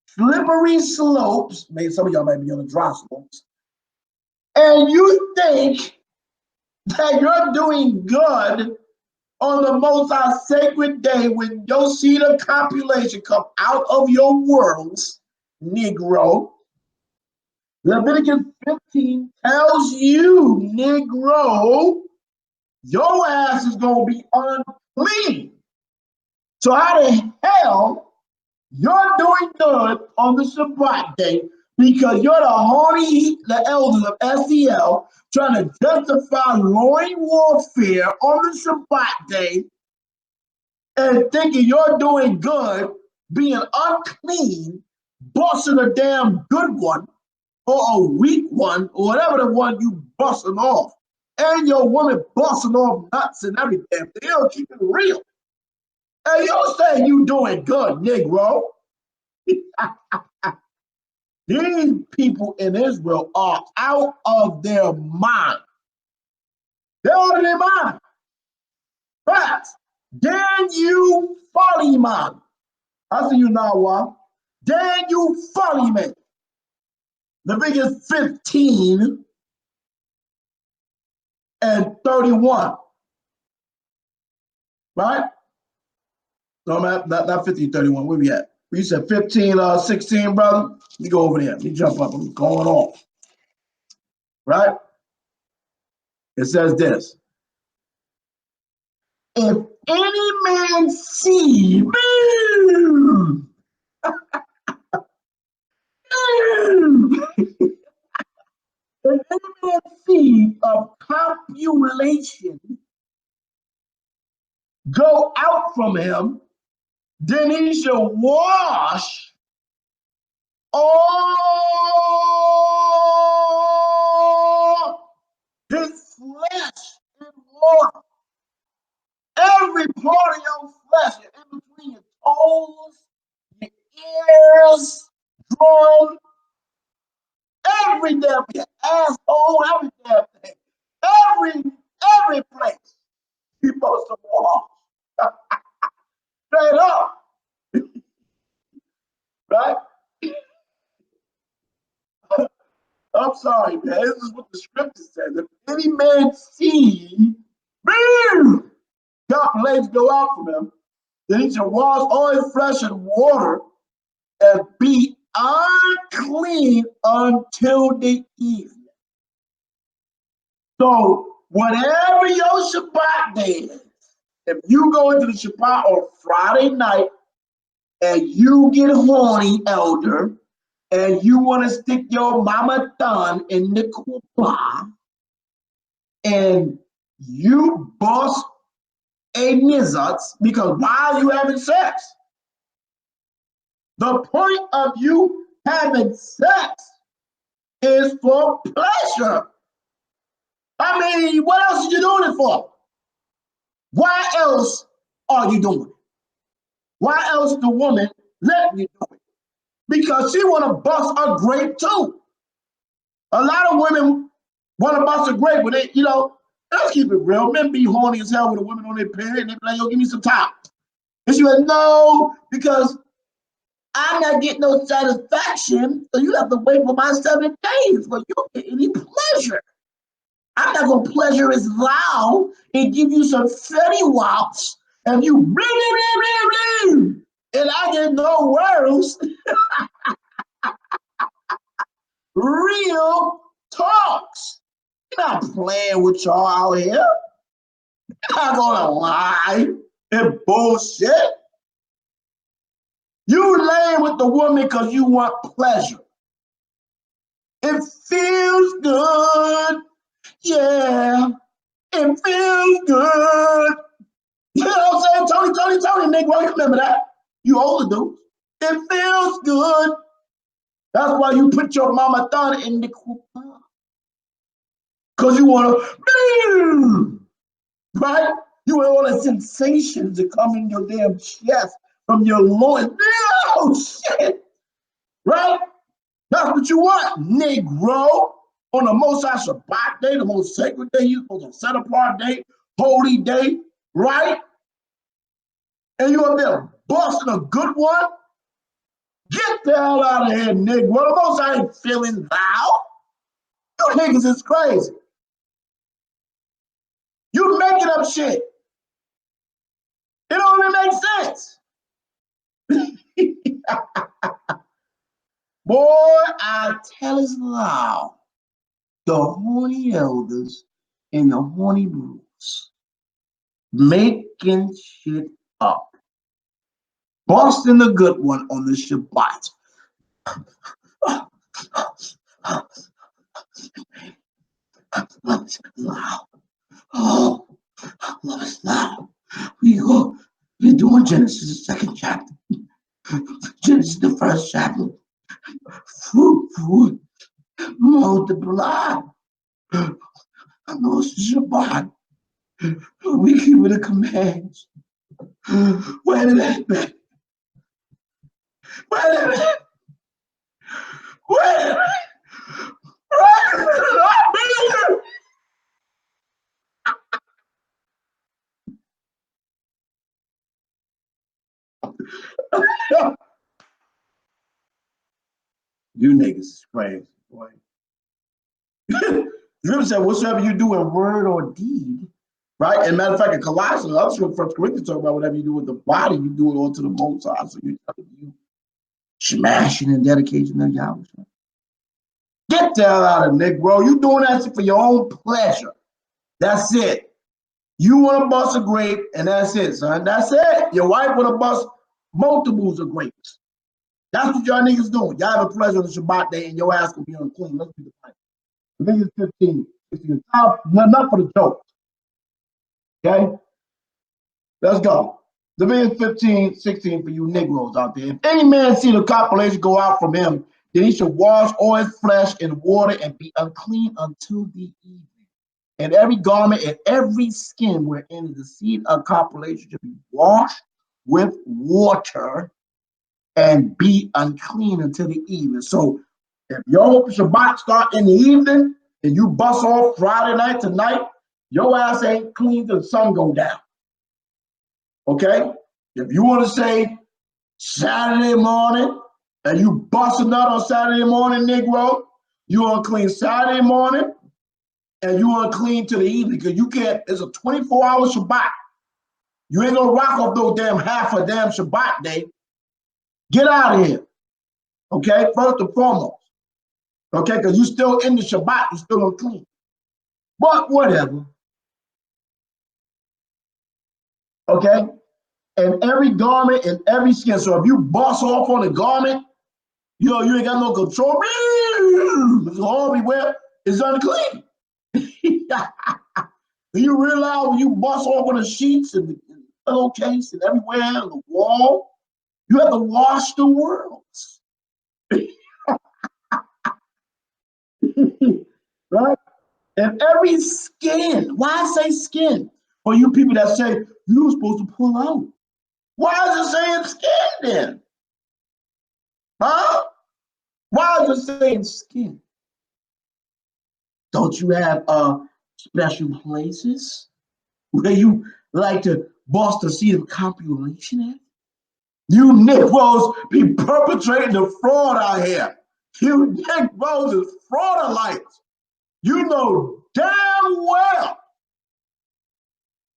slippery slopes, maybe some of y'all might be on the dry slopes, and you think that you're doing good on the most sacred day when your seed of copulation come out of your worlds, Negro. Leviticus 15 tells you, Negro, your ass is going to be unclean. So how the hell you're doing good on the Shabbat day because you're the elders of SEL trying to justify loin warfare on the Shabbat day and thinking you're doing good, being unclean, busting a damn good one or a weak one or whatever the one you busting off. And your woman busting off nuts and everything. They don't keep it real. And you say you doing good, Negro. These people in Israel are out of their mind. They're out of their mind. But then you Follyman. I see you now, Wa. Then you Follyman. Leviticus 15 and 31. Right? No, not 15, 31. Where we at? You said 15, 16, brother? Let me go over there. Let me jump up. I'm going off. Right? It says this. If any man see, if any man see of copulation go out from him, then he shall wash all his flesh in water. Every part of your flesh, in between your toes, your ears, drum, every damn your asshole, every damn thing, every place you're supposed to wash. Straight up. Right? I'm sorry, man. This is what the scripture says. If any man see copulation go out from him, then he shall wash all his flesh in water and be unclean until the evening. So whatever your Shabbat day is, if you go into the Shabbat on Friday night and you get horny, elder, and you want to stick your mama thumb in the kuppah, and you bust a nizzatz, because why are you having sex? The point of you having sex is for pleasure. I mean, what else are you doing it for? Why else are you doing it? Why else the woman let you do it? Because she want to bust a grape too. A lot of women want to bust a grape, but they, let's keep it real. Men be horny as hell with a woman on their period, and they be like, yo, give me some time. And she went, no, because I'm not getting no satisfaction, so you have to wait for my 7 days for you to get any pleasure. I'm not going to pleasure his vow and give you some fetty wops, and you and I get no words. Real talks. You're not playing with y'all out here. You're not going to lie and bullshit. You laying with the woman because you want pleasure. It feels good. Yeah, it feels good. You know what I'm saying? Tony, Negro, you remember that? You older dudes. It feels good. That's why you put your mama thumb in the coupe. Because you want to, right? You want all the sensations that come in your damn chest from your loins. Oh, shit. Right? That's what you want, Negro. On the most high Shabbat day, the most sacred day, you're supposed to set apart day, holy day, right? And you up there busting a good one? Get the hell out of here, Negro. The most I ain't feeling loud. You niggas is crazy. You making up shit. It don't even make sense. Boy, I tell us loud. The horny elders and the horny brews making shit up. Busting the good one on the Shabbat. Love is loud. Oh, love is loud. We're doing Genesis, the 2nd chapter. Genesis, the 1st chapter. Fruit, multiply. I know it's Shabbat. We keep the commands. Wait a minute. Wait a minute. Wait a minute. You niggas is crazy, boy. You said, whatsoever you do in word or deed, right? And matter of fact, in Colossians, other scripture, 1 Corinthians talk about whatever you do with the body, you do it all to the Most High. So you smashing and dedication of Yahweh. Get the hell out of it, Negro. You doing that shit for your own pleasure. That's it. You want to bust a grape, and that's it, son. That's it. Your wife want to bust multiples of grapes. That's what y'all niggas doing. Y'all have a pleasure on the Shabbat day, and your ass will be unclean. Let's be the fight. Leviticus 15, 16. Enough for the joke. Okay? Let's go. Leviticus 15, 16 for you Negroes out there. If any man see the copulation go out from him, then he should wash all his flesh in water and be unclean until the evening. And every garment and every skin wherein the seed of copulation should be washed with water and be unclean until the evening. So if your Shabbat start in the evening and you bust off Friday night to night, your ass ain't clean till the sun go down. Okay? If you want to say Saturday morning and you bust a nut on Saturday morning, Negro, you unclean Saturday morning and you unclean to the evening because you can't, it's a 24-hour Shabbat. You ain't gonna rock off those damn half a damn Shabbat day. Get out of here. Okay? First and foremost. Okay? Because you still in the Shabbat, you still unclean. But whatever. Okay? And every garment and every skin. So if you bust off on a garment, you ain't got no control. It's all everywhere. It's unclean. You realize when you bust off on the sheets and the pillowcase and everywhere on the wall, you have to wash the world. Right? And every skin. Why I say skin? For you people that say you're supposed to pull out. Why is it saying skin then? Huh? Why is it saying skin? Don't you have special places where you like to bust the seed of copulation at? You Negroes be perpetrating the fraud out here. You Negroes is fraudulents. You know damn well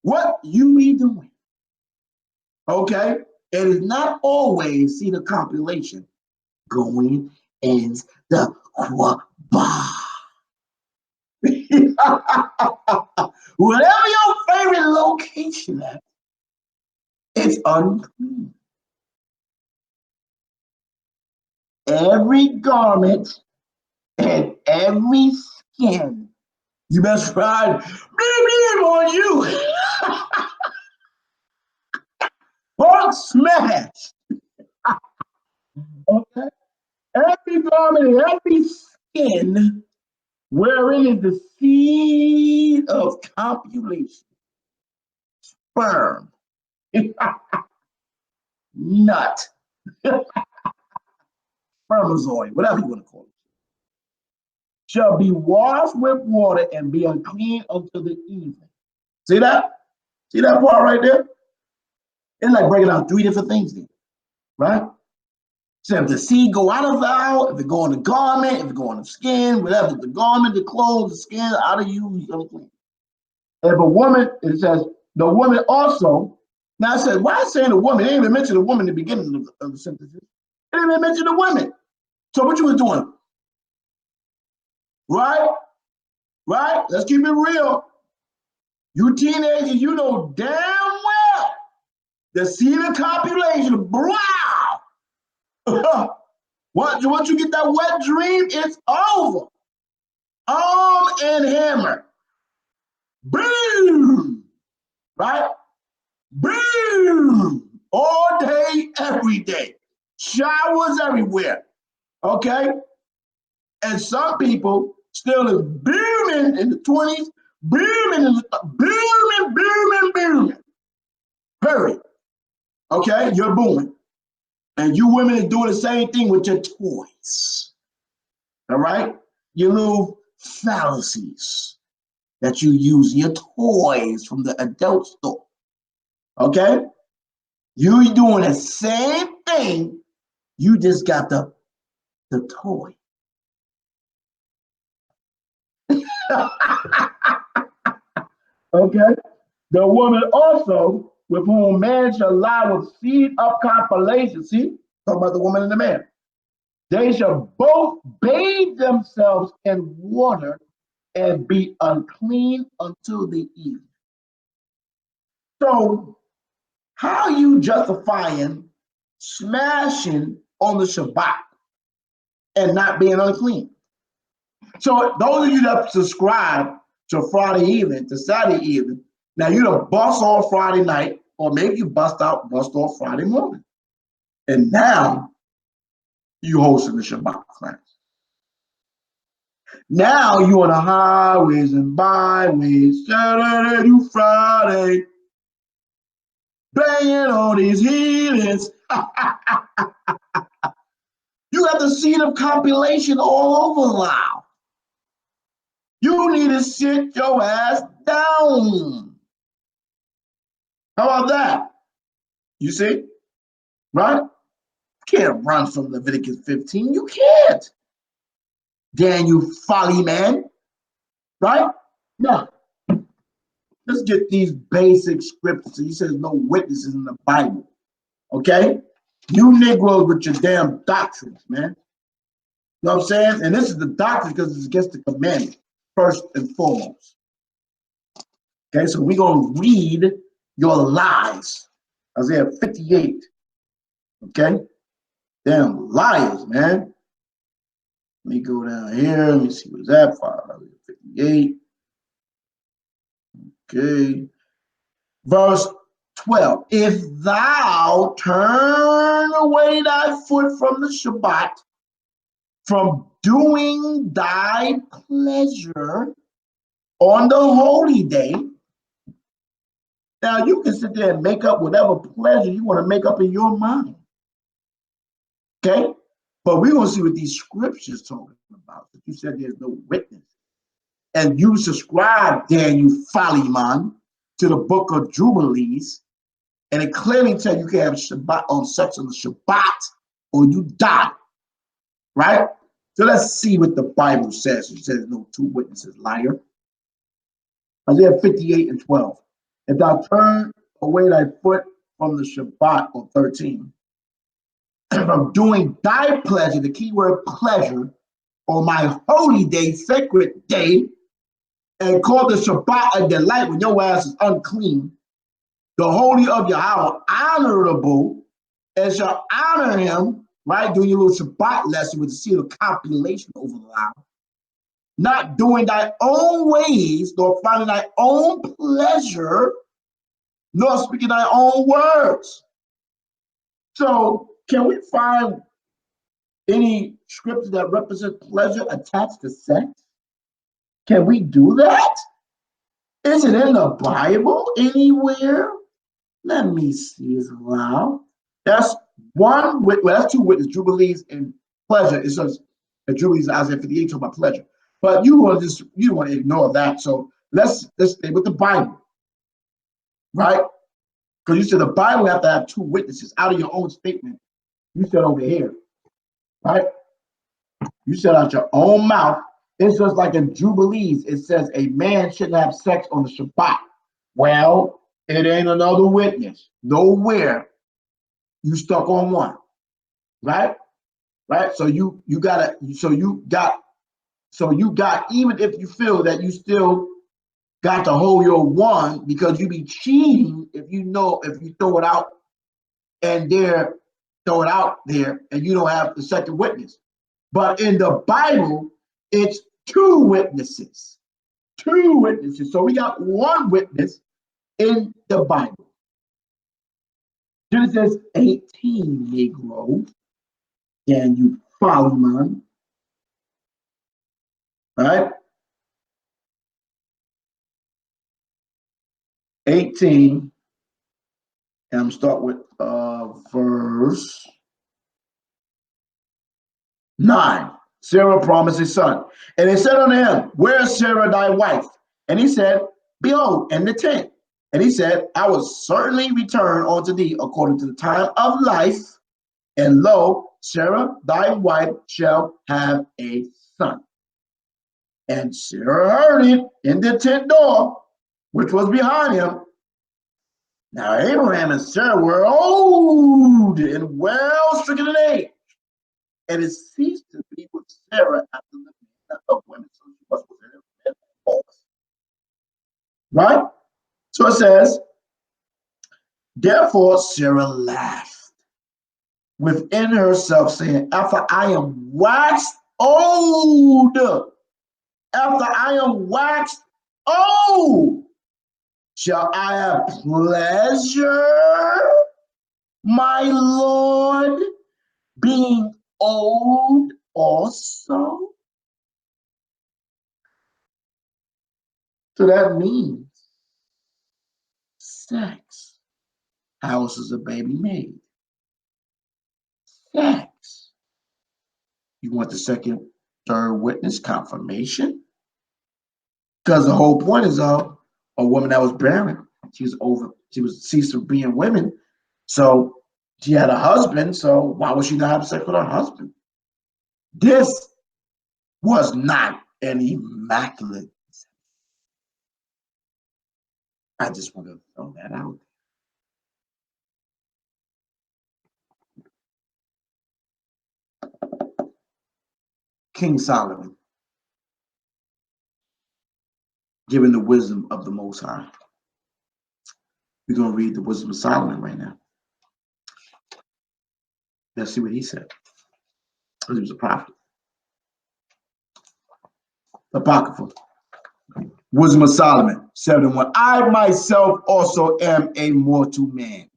what you be doing. Okay? It is not always seed of copulation going in the quabah. Whatever your favorite location at, it's unclean. every garment and every skin. You best find me on you. Pork smash. Okay? Every garment and every skin wherein is the seed of copulation. Sperm. Nut. Spermazoid, whatever you want to call it. Shall be washed with water and be unclean until the evening. See that? See that part right there? It's like breaking down 3 different things there, right? So if the seed go out of thou, if it go on the garment, if it go on the skin, whatever, the garment, the clothes, the skin, out of you, you unclean. If a woman, it says, the woman also, now it says, why is saying the woman? It didn't even mention the woman in the beginning of the sentences. It didn't even mention the women. So what you was doing? Right? Right? Let's keep it real. You teenagers, you know damn well the seed of copulation, wow. Once you get that wet dream, it's over. Arm and hammer. Boom. Right? Boom. All day, every day. Showers everywhere. Okay? And some people still is booming in the 20s, booming, booming. Hurry. Okay? You're booming. And you women are doing the same thing with your toys. All right? Your little fallacies that you use, your toys from the adult store. Okay? You doing the same thing. You just got the toy. Okay? The woman also with whom man shall lie with seed of copulation. See? Talking about the woman and the man. They shall both bathe themselves in water and be unclean until the evening. So, how are you justifying smashing on the Shabbat and not being unclean? So, those of you that subscribe to Friday evening, to Saturday evening, now you done bust off Friday night, or maybe you bust off Friday morning. And now, you hosting the Shabbat class. Now you on the highways and byways, Saturday to Friday, banging on these heathens. You got the seed of compilation all over now. You need to sit your ass down. How about that? You see? Right? You can't run from Leviticus 15. You can't. Daniel Follyman. Right? No. Let's get these basic scriptures. He says no witnesses in the Bible. Okay? You Negroes with your damn doctrines, man. You know what I'm saying? And this is the doctrine because it's against the commandment, first and foremost. Okay, so we're going to read your lies. Isaiah 58. Okay? Damn liars, man. Let me go down here. Let me see what's that for. Isaiah 58. Okay. Verse 12. If thou turn away thy foot from the Shabbat, from doing thy pleasure on the holy day. Now you can sit there and make up whatever pleasure you want to make up in your mind. Okay? But we're going to see what these scriptures talking about. You said there's no witness. And you subscribe, Daniel Follyman, to the book of Jubilees, and it clearly tells you can have Shabbat on sex on the Shabbat or you die. Right? So let's see what the Bible says. It says no two witnesses, liar. Isaiah 58 and 12. If thou turn away thy foot from the Shabbat, or 13, from doing thy pleasure, the key word pleasure, on my holy day, sacred day, and call the Shabbat a delight when your ass is unclean, the holy of Yahweh honorable, and shall honor him right? Doing your little Shabbat lesson with the seal of compilation over the line. Not doing thy own ways, nor finding thy own pleasure, nor speaking thy own words. So, can we find any scripture that represent pleasure attached to sex? Can we do that? Is it in the Bible anywhere? Let me see as well. That's one witness. Well, that's two witnesses. Jubilees and pleasure. It says Jubilees in Isaiah 58 talk about pleasure. But you want to ignore that. So let's stay with the Bible, right? Because you said the Bible have to have two witnesses out of your own statement. You said over here, right? You said out your own mouth. It's just like in Jubilees. It says a man shouldn't have sex on the Shabbat. Well, it ain't another witness. Nowhere you stuck on one, right? Right. So you got, even if you feel that you still got to hold your one, because you be cheating if you throw it out and throw it out there and you don't have the second witness. But in the Bible, it's two witnesses. Two witnesses. So we got one witness in the Bible. Genesis 18, Negro. And you Follyman. Right? 18. And I'm start with verse 9. Sarah promised his son. And they said unto him, where is Sarah thy wife? And he said, behold, in the tent. And he said, I will certainly return unto thee according to the time of life. And lo, Sarah thy wife shall have a son. And Sarah heard it in the tent door, which was behind him. Now Abraham and Sarah were old and well stricken in age. And it ceased to be with Sarah after the death of women. So she was within her. Right? So it says, therefore Sarah laughed within herself, saying, after I am waxed old, shall I have pleasure, my Lord, being old also? So that means sex. How else is a baby made? Sex. You want the second, third witness confirmation? Because the whole point is a woman that was barren. She was ceased from being women. So she had a husband. So why would she not have sex with her husband? This was not an immaculate. I just want to throw that out. King Solomon, given the wisdom of the Most High. We're going to read the wisdom of Solomon right now. Let's see what he said. He was a prophet. Apocryphal. Wisdom of Solomon, 7:1. I myself also am a mortal man,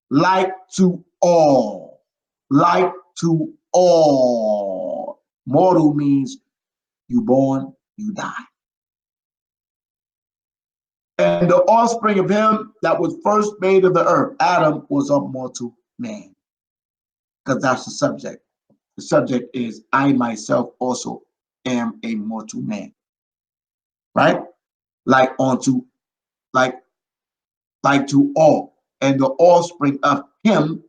like to all. Like to all. Mortal means you born, you die. And the offspring of him that was first made of the earth, Adam, was a mortal man. Because that's the subject. The subject is, I myself also am a mortal man. Right? Like to all. And the offspring of him,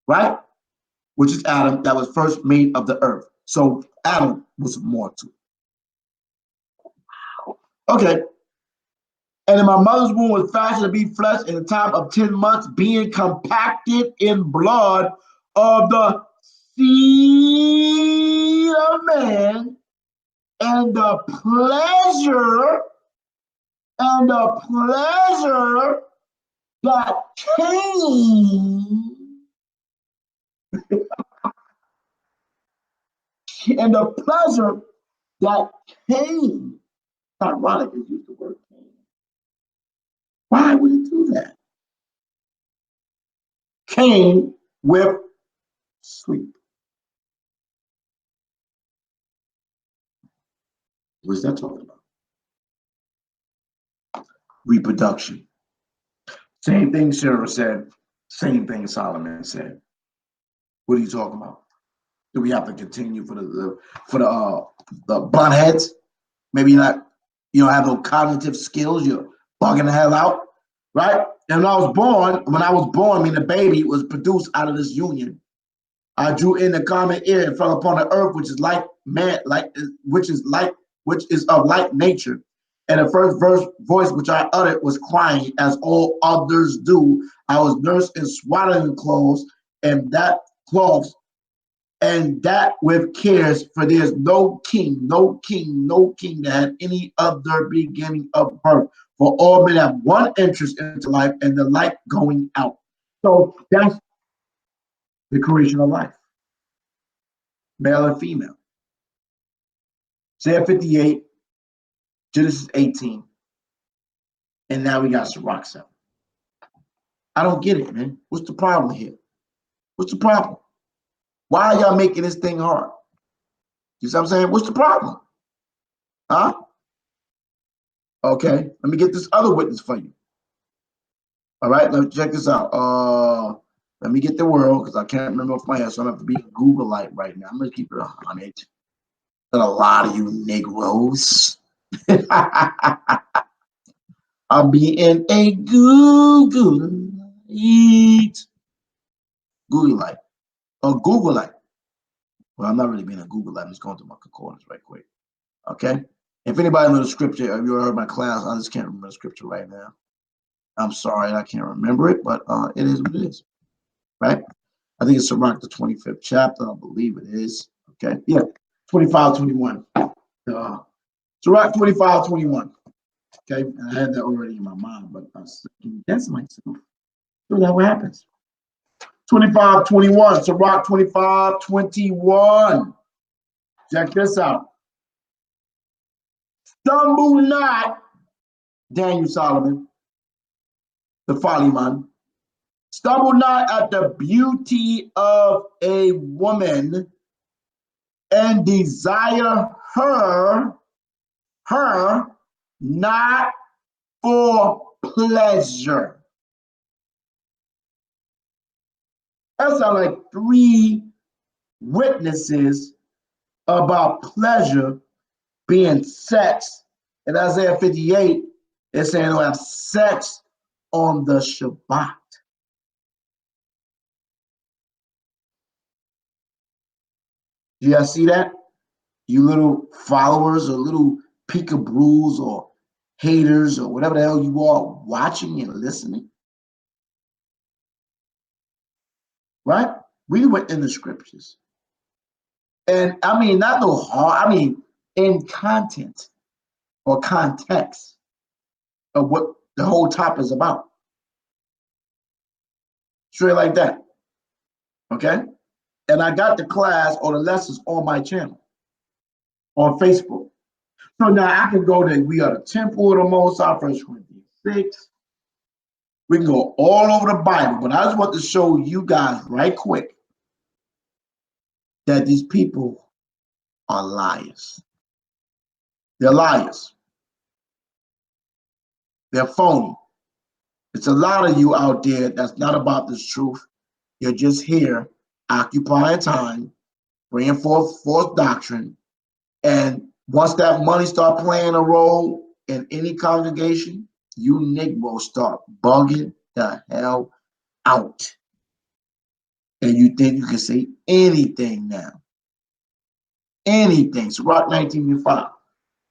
right? Which is Adam, that was first made of the earth. So Adam was mortal. Okay. And in my mother's womb was fashioned to be flesh in the time of 10 months, being compacted in blood of the seed of man, and the pleasure that came and the pleasure that came, ironic is used the word came. Why would it do that? Came with sleep. What's that talking about? Reproduction. Same thing Sarah said, same thing Solomon said. What are you talking about? Do we have to continue for the blunt heads? Maybe not, you don't have no cognitive skills, you're bugging the hell out, right? And when I was born, I mean the baby was produced out of this union. I drew in the common ear and fell upon the earth, which is like man, which is of like nature. And the first voice which I uttered was crying, as all others do. I was nursed in swaddling clothes, and that with cares, for there is no king that had any other beginning of birth. For all men have one interest into life, and the light going out. So that's the creation of life, male and female. Isaiah 58, Genesis 18, and now we got Sirach 7. I don't get it, man. What's the problem here? What's the problem? Why are y'all making this thing hard? You see what I'm saying? What's the problem? Huh? Okay, let me get this other witness for you. All right, let me check this out. Let me get the world, because I can't remember off my head, so I'm going to have to be a Googleite right now. I'm going to keep it 100. And a lot of you Negroes. I'll be in a Googleite. Googleite. A Googleite. Well, I'm not really being a Googleite. I'm just going through my concordance right quick. Okay? If anybody knows the scripture, have you ever heard my class? I just can't remember the scripture right now. I'm sorry, I can't remember it, but it is what it is. Right? I think it's Sirach, the 25th chapter. I believe it is. Okay? Yeah. 25-21. Sirach 25-21. Okay? And I had that already in my mind, but I was thinking, that's myself. So that what happens. 25-21. Sirach 25-21. Check this out. Stumble not, Daniel Solomon, the Follyman. Stumble not at the beauty of a woman, and desire her not for pleasure. That sounds like three witnesses about pleasure being sex. In Isaiah 58, it's saying they'll have sex on the Shabbat. Do y'all see that? You little followers or little peekabroos or haters or whatever the hell you are watching and listening. Right? We went in the scriptures. And I mean, not no hard, I mean, in content or context of what the whole topic is about. Straight like that. Okay? And I got the class or the lessons on my channel, on Facebook. So now I can go to, we are the temple of the Most High, 1 Corinthians 6. We can go all over the Bible, but I just want to show you guys right quick that these people are liars. They're liars. They're phony. It's a lot of you out there that's not about this truth. You're just here occupying time, bringing forth false doctrine, and once that money start playing a role in any congregation, you Negroes start bugging the hell out. And you think you can say anything now. Anything. Sirach 19:5.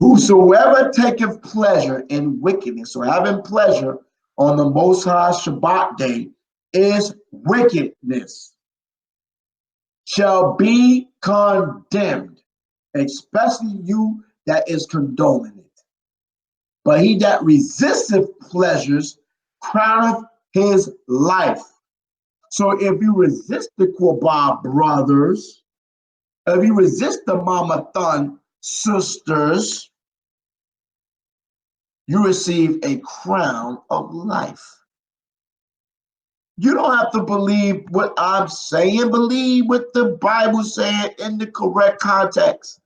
Whosoever taketh pleasure in wickedness, or having pleasure on the Most High Shabbat day, is wickedness, shall be condemned, especially you that is condoning it. But he that resisteth pleasures crowneth his life. So if you resist the Quabah brothers, If you resist the Mama Thun sisters, you receive a crown of life. You don't have to believe what I'm saying. Believe what the Bible saying in the correct context.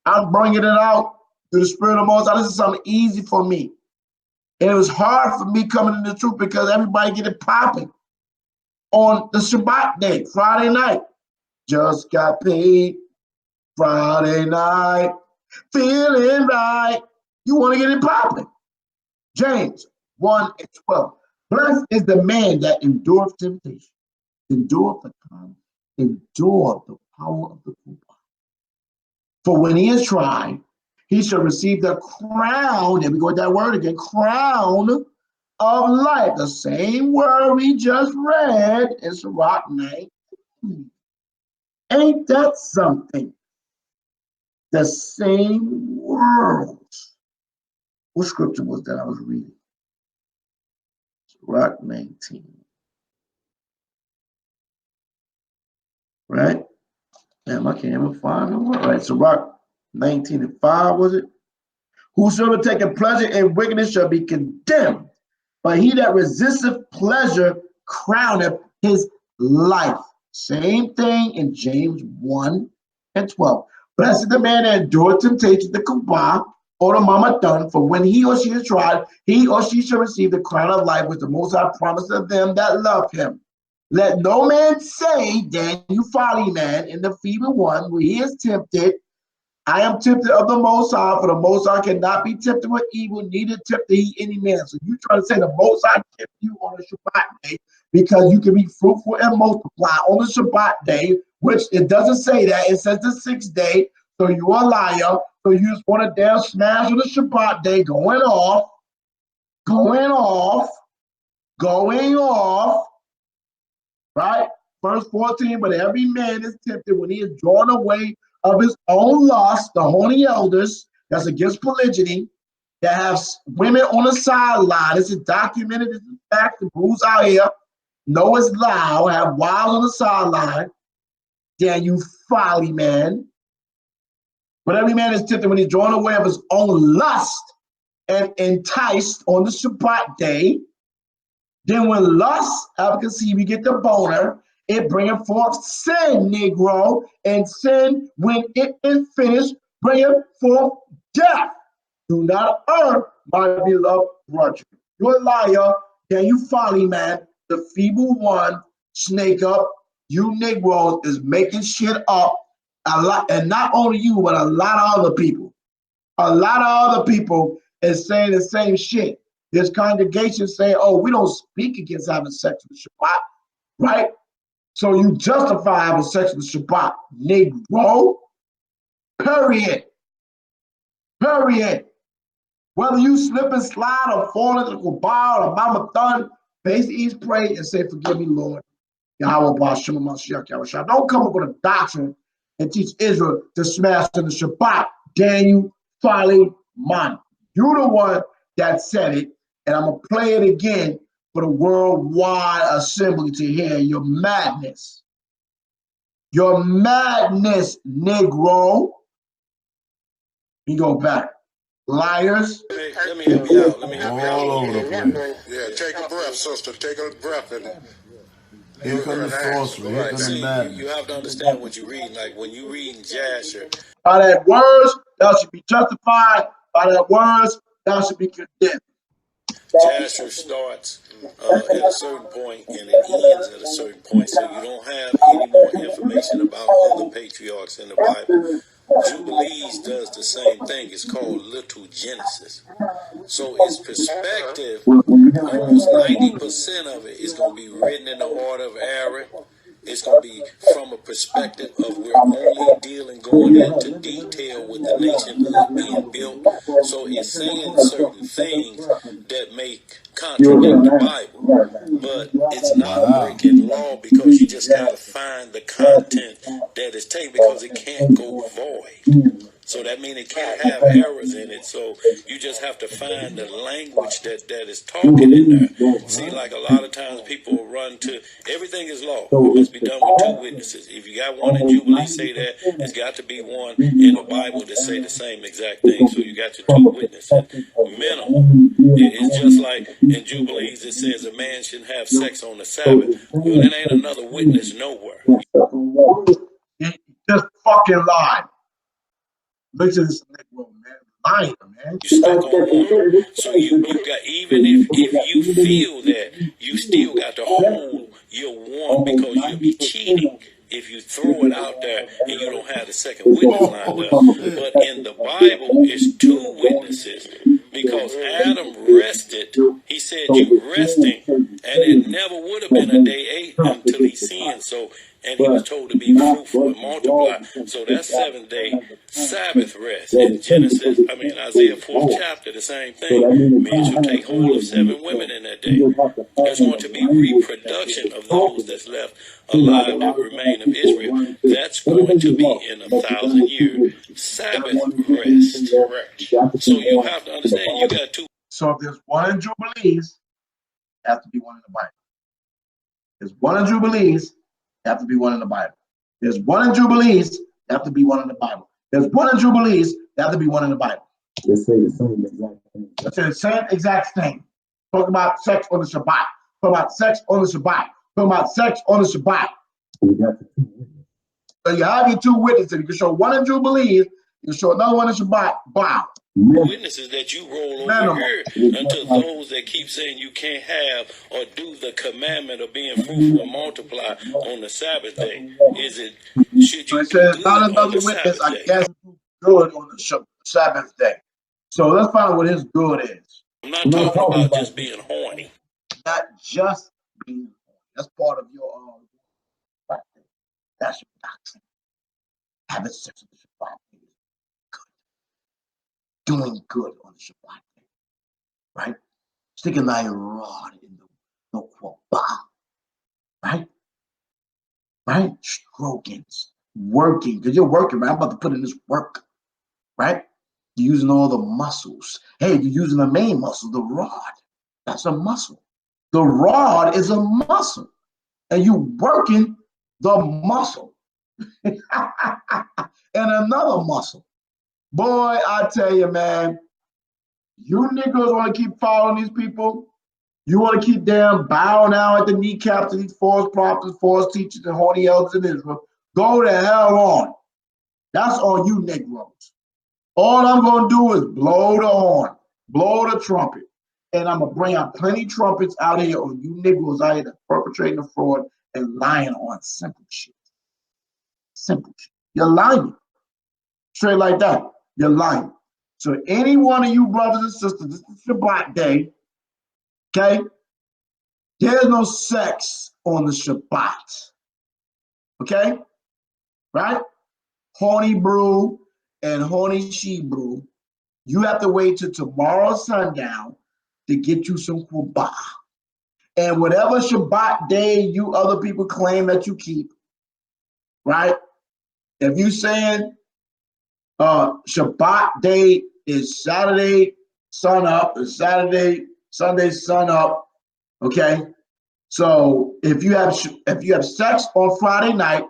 I'm bringing it out through the Spirit of Most High. This is something easy for me. And it was hard for me coming into the truth because everybody get it popping on the Shabbat day, Friday night. Just got paid Friday night, feeling right. You want to get it popping. James 1:12. Blessed is the man that endureth temptation, endure the time, endure the power of the compass. For when he is tried, he shall receive the crown. There we go with that word again, crown of life. The same word we just read in Sirach 19. Ain't that something? The same words. What scripture was that I was reading? Sirach 19. Right? Damn, I can't even find it. Right, Sirach 19:5, was it? Whosoever taketh pleasure in wickedness shall be condemned, but he that resisteth pleasure crowneth his life. Same thing in James 1:12. Blessed is the man that endureth temptation, the kabah, or the mama thun, for when he or she is tried, he or she shall receive the crown of life, which the Most High promised of them that love him. Let no man say, then you Follyman, in the feeble one, where he is tempted. I am tempted of the Most High, for the Most High cannot be tempted with evil, neither tempted he any man. So you try to say the Most High tempt you on the Shabbat day because you can be fruitful and multiply on the Shabbat day, which it doesn't say that. It says the sixth day. So you are a liar. So you just want to damn smash on the Shabbat day, going off, right? Verse 14, but every man is tempted when he is drawn away of his own lust, the holy elders, that's against polygyny, that have women on the sideline. This is documented, this is fact, the rules out here. No, it's loud, have wives on the sideline. Then you folly man. But every man is tempted when he's drawn away of his own lust and enticed on the Shabbat day. Then when lust have conceived, we get the boner, it bringeth forth sin, Negro, and sin, when it is finished, bringeth forth death. Do not err, my beloved brother. You're a liar, then you folly man, the feeble one, snake up. You Negroes is making shit up a lot, and not only you, but a lot of other people. A lot of other people is saying the same shit. There's congregations saying, oh, we don't speak against having sex with Shabbat, right? So you justify having sex with Shabbat, Negro, period. Period. Whether you slip and slide or fall into the Kabal or Mama Thun, face east, pray, and say, forgive me, Lord. Yahweh Ba'Shem Mashiach Yahushua. Don't come up with a doctrine and teach Israel to smash in the Shabbat. Daniel, Follyman. You're the one that said it, and I'm going to play it again for the worldwide assembly to hear your madness. Your madness, Negro. You go back. Liars. Let me help you out. Let me help you out. All over the place. Yeah, take a breath, sister. Take a breath in it. Here come the sorcery. Here come the See, madness. you have to understand what you read. Like when you read in Jasher, By that words, thou should be justified. By that words, thou should be condemned. Jasher starts at a certain point and it ends at a certain point. So you don't have any more information about other patriarchs in the Bible. Jubilees does the same thing. It's called Little Genesis. So its perspective, almost 90% of it is going to be written in the order of Aaron. It's going to be from a perspective of we're only going into detail with the nationhood being built. So it's saying certain things that may contradict the Bible, but it's not breaking law because you just got to find the content that is taken because it can't go void. So that means it can't have errors in it. So you just have to find the language that is talking in there. See, like a lot of times people run to everything is law. It must be done with two witnesses. If you got one in Jubilee say that, there's got to be one in the Bible that say the same exact thing. So you got your two witnesses minimum. It's just like in Jubilees it says a man shouldn't have sex on the Sabbath. Well, it ain't another witness nowhere. He just fucking lied. Listen to this Negro, man. Lying, man. You stuck on one. So you got, even if you feel that, you still got to hold your one, because you'll be cheating if you throw it out there and you don't have the second witness lined up. But in the Bible, it's two witnesses, because Adam rested. He said, you resting, and it never would have been a day 8 until he sinned. So, and he was told to be fruitful and multiply. So that's 7th day Sabbath rest. In Genesis, Isaiah 4th chapter, the same thing. Men shall take hold of 7 women in that day. There's going to be reproduction of those that's left alive that remain of Israel. That's going to be in 1,000-year Sabbath rest. So you have to understand, you got two. So if there's one in Jubilees, there has to be one in the Bible. There's one in Jubilees, there have to be one in the Bible. There's one in Jubilees, there have to be one in the Bible. There's one in Jubilees, there have to be one in the Bible. They say the same exact thing. They say the same exact thing. Talk about sex on the Shabbat. Talk about sex on the Shabbat. Talk about sex on the Shabbat. You got the 2 witnesses. So you have your 2 witnesses. You can show one in Jubilees, you can show another one in Shabbat. Wow. Witnesses that you roll over here unto those that keep saying you can't have or do the commandment of being fruitful and multiply on the Sabbath day. Is it, should you do good not on another the witness, Sabbath I day? guess, good on the Sabbath day. So let's find out what his good is. I'm not talking about just being horny. Not just being horny. That's part of your practice. That's your doctrine. Having sex on the Shabbat day is good. Doing good on the Shabbat day. Right? Sticking thy rod in the quabah. Right? Right? Strokings. Working. Because you're working, right? I'm about to put in this work. Right? You're using all the muscles. Hey, you're using the main muscle, the rod. That's a muscle. The rod is a muscle. And you're working the muscle. And another muscle. Boy, I tell you, man, you niggas want to keep following these people. You want to keep them bowing down at the kneecaps of these false prophets, false teachers, and horny elders in Israel. Go the hell on. That's on you, Negroes. All I'm going to do is blow the horn, blow the trumpet, and I'm going to bring out plenty of trumpets out here on you Negroes out here that's perpetrating the fraud and lying on simple shit. Simple shit. You're lying. Straight like that. You're lying. So any one of you brothers and sisters, this is Shabbat day, okay? There's no sex on the Shabbat, okay? Right? Horny brew and horny she brew. You have to wait till tomorrow sundown to get you some kubah. And whatever Shabbat day you other people claim that you keep, right? If you saying Shabbat day is Saturday sun up, and Sunday sun up, okay? So if you have sex on Friday night,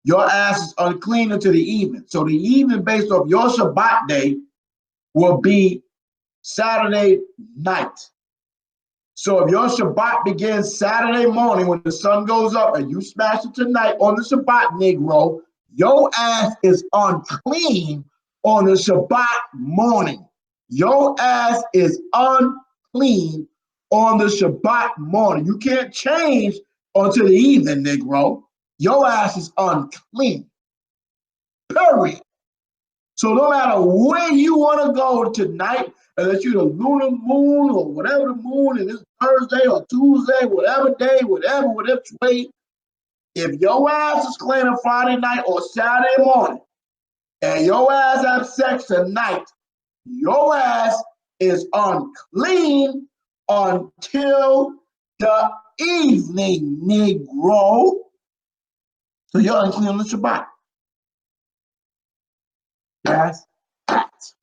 your ass is unclean until the evening. So the evening based off your Shabbat day will be Saturday night. So if your Shabbat begins Saturday morning when the sun goes up and you smash it tonight on the Shabbat, Negro, your ass is unclean on the Shabbat morning. Your ass is unclean on the Shabbat morning. You can't change until the evening, Negro. Your ass is unclean. Period. So no matter where you want to go tonight, unless you're the lunar moon or whatever the moon is, Thursday or Tuesday, whatever day, whatever way, if your ass is claiming Friday night or Saturday morning, and your ass have sex tonight, your ass is unclean until the evening, Negro. So you're unclean on the Shabbat. That's fact.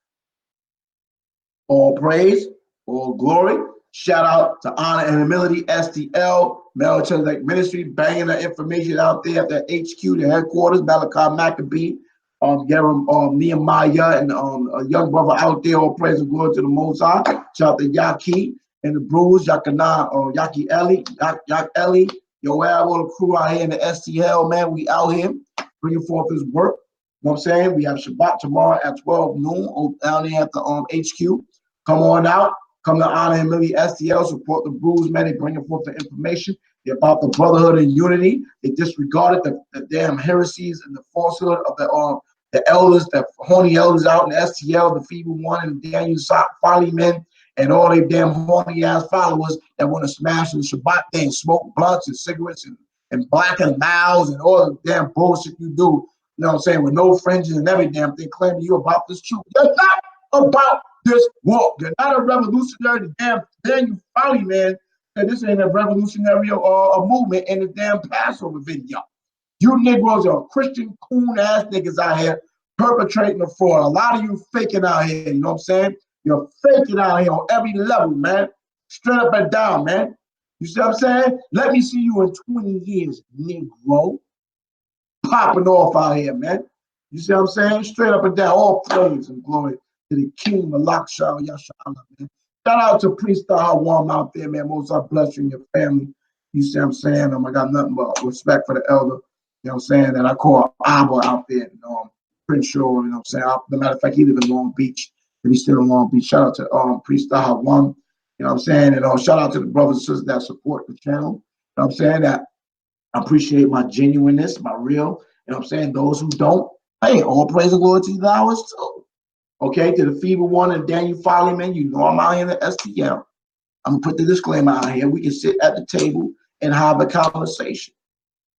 All praise, all glory. Shout out to Honor and Humility, STL, Melchizedek Ministry, banging the information out there at the HQ, the headquarters, Malachi Maccabee, Nehemiah, and a young brother out there. All praise and glory to the Most High. Shout out to Yaki and the Bruise, Yakana, or Yaki Ellie, Yak Ellie, Yoel, all the crew out here in the STL, man. We out here bringing forth his work. You know what I'm saying? We have Shabbat tomorrow at 12 noon down there at the HQ. Come on out. Come to Honor and Humility STL. Support the Bruise, man. They bringing forth the information. They're about the brotherhood and unity. They disregarded the damn heresies and the falsehood of the elders, the horny elders out in the STL, the feeble one, and Daniel Follyman, and all they damn horny ass followers that want to smash the Shabbat thing, smoke blunts and cigarettes and blacken mouths and all the damn bullshit you do. You know what I'm saying? With no fringes and every damn thing, claiming you about this truth. You're not about this walk. You're not a revolutionary. The damn Daniel Follyman said this ain't a revolutionary or a movement in the damn Passover video. You Negroes are Christian coon ass niggas out here perpetrating the fraud. A lot of you faking out here, you know what I'm saying? You're faking out here on every level, man. Straight up and down, man. You see what I'm saying? Let me see you in 20 years, Negro. Popping off out here, man. You see what I'm saying? Straight up and down, all praise and glory to the King Malak Shah Yashala, man. Shout out to Priest Hawam out there, man. Most I bless you and your family. You see what I'm saying? I got nothing but respect for the elder. You know what I'm saying? That I call Abba out there, Prince Shore, you know what I'm saying? As a matter of fact, he live in Long Beach, and he's still in Long Beach. Shout out to Priest Hawam, you know what I'm saying? And shout out to the brothers and sisters that support the channel. You know what I'm saying? That I appreciate my genuineness, my real, you know what I'm saying? Those who don't, hey, all praise and glory to the hours too. Okay, to the feeble one and Daniel Follyman, you know I'm out here in the STL. I'm gonna put the disclaimer out here. We can sit at the table and have a conversation.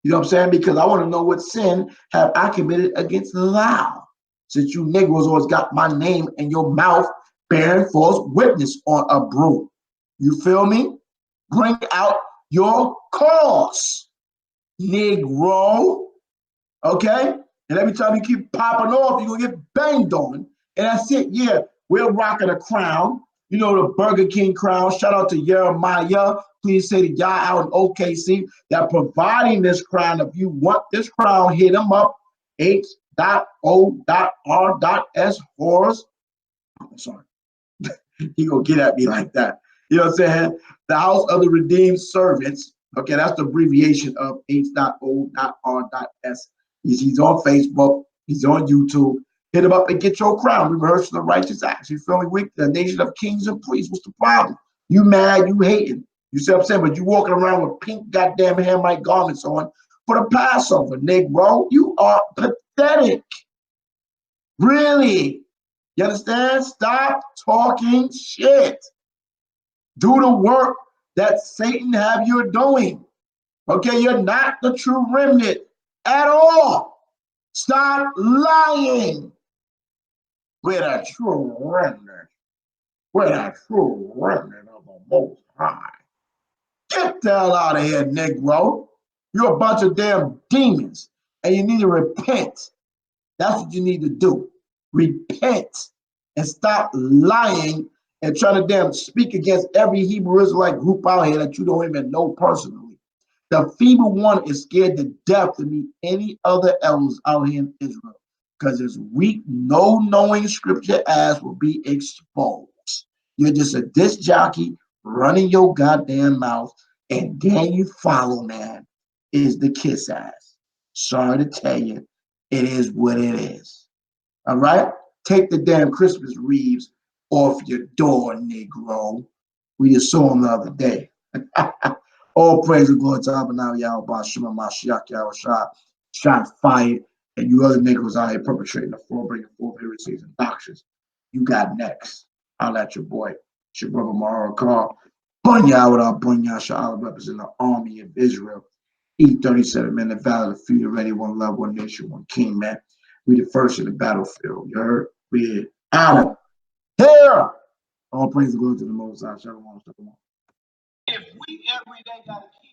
You know what I'm saying? Because I want to know what sin have I committed against thou, since you Negroes always got my name in your mouth bearing false witness on a brew. You feel me? Bring out your cause, Negro. Okay? And every time you keep popping off, you're gonna get banged on. And that's it. Yeah, we're rocking a crown. You know, the Burger King crown. Shout out to Jeremiah. Please say to y'all out in OKC that providing this crown. If you want this crown, hit them up. H.O.R.S. Horrors. I'm sorry. He gonna get at me like that. You know what I'm saying? The House of the Redeemed Servants. Okay, that's the abbreviation of H.O.R.S. He's on Facebook. He's on YouTube. Hit him up and get your crown. Rehearsal of righteous acts. You feel me? We the nation of kings and priests. What's the problem? You mad? You hating? You see what I'm saying? But you walking around with pink goddamn Hamite garments on for the Passover, Negro. You are pathetic. Really? You understand? Stop talking shit. Do the work that Satan have you doing. Okay, you're not the true remnant at all. Stop lying. We're the true remnant. We're the true remnant of the Most High. Get the hell out of here, Negro. You're a bunch of damn demons, and you need to repent. That's what you need to do. Repent and stop lying and trying to damn speak against every Hebrew Israelite group out here that you don't even know personally. The feeble one is scared to death to meet any other elders out here in Israel because his weak, no-knowing scripture ass will be exposed. You're just a disc jockey running your goddamn mouth, and then you follow, man, is the kiss ass. Sorry to tell you, it is what it is. All right? Take the damn Christmas wreaths off your door, Negro. We just saw him the other day. All praise and glory to Abba Yahweh, Shema Mashiach, Yahweh Shah, shot fired, and you other niggas out here perpetrating the fraud, bringing forth heresies and doctrines. You got next. I'll let your boy, it's your brother Mara Carr. Bunya without Bunya Shah, represent the army of Israel. E37 men, the valor, the future, ready, one love, one nation, one king, man. We the first in the battlefield. You heard? We're out here. All praise and glory to the Most High. Shalom, shalom. If we every day got to keep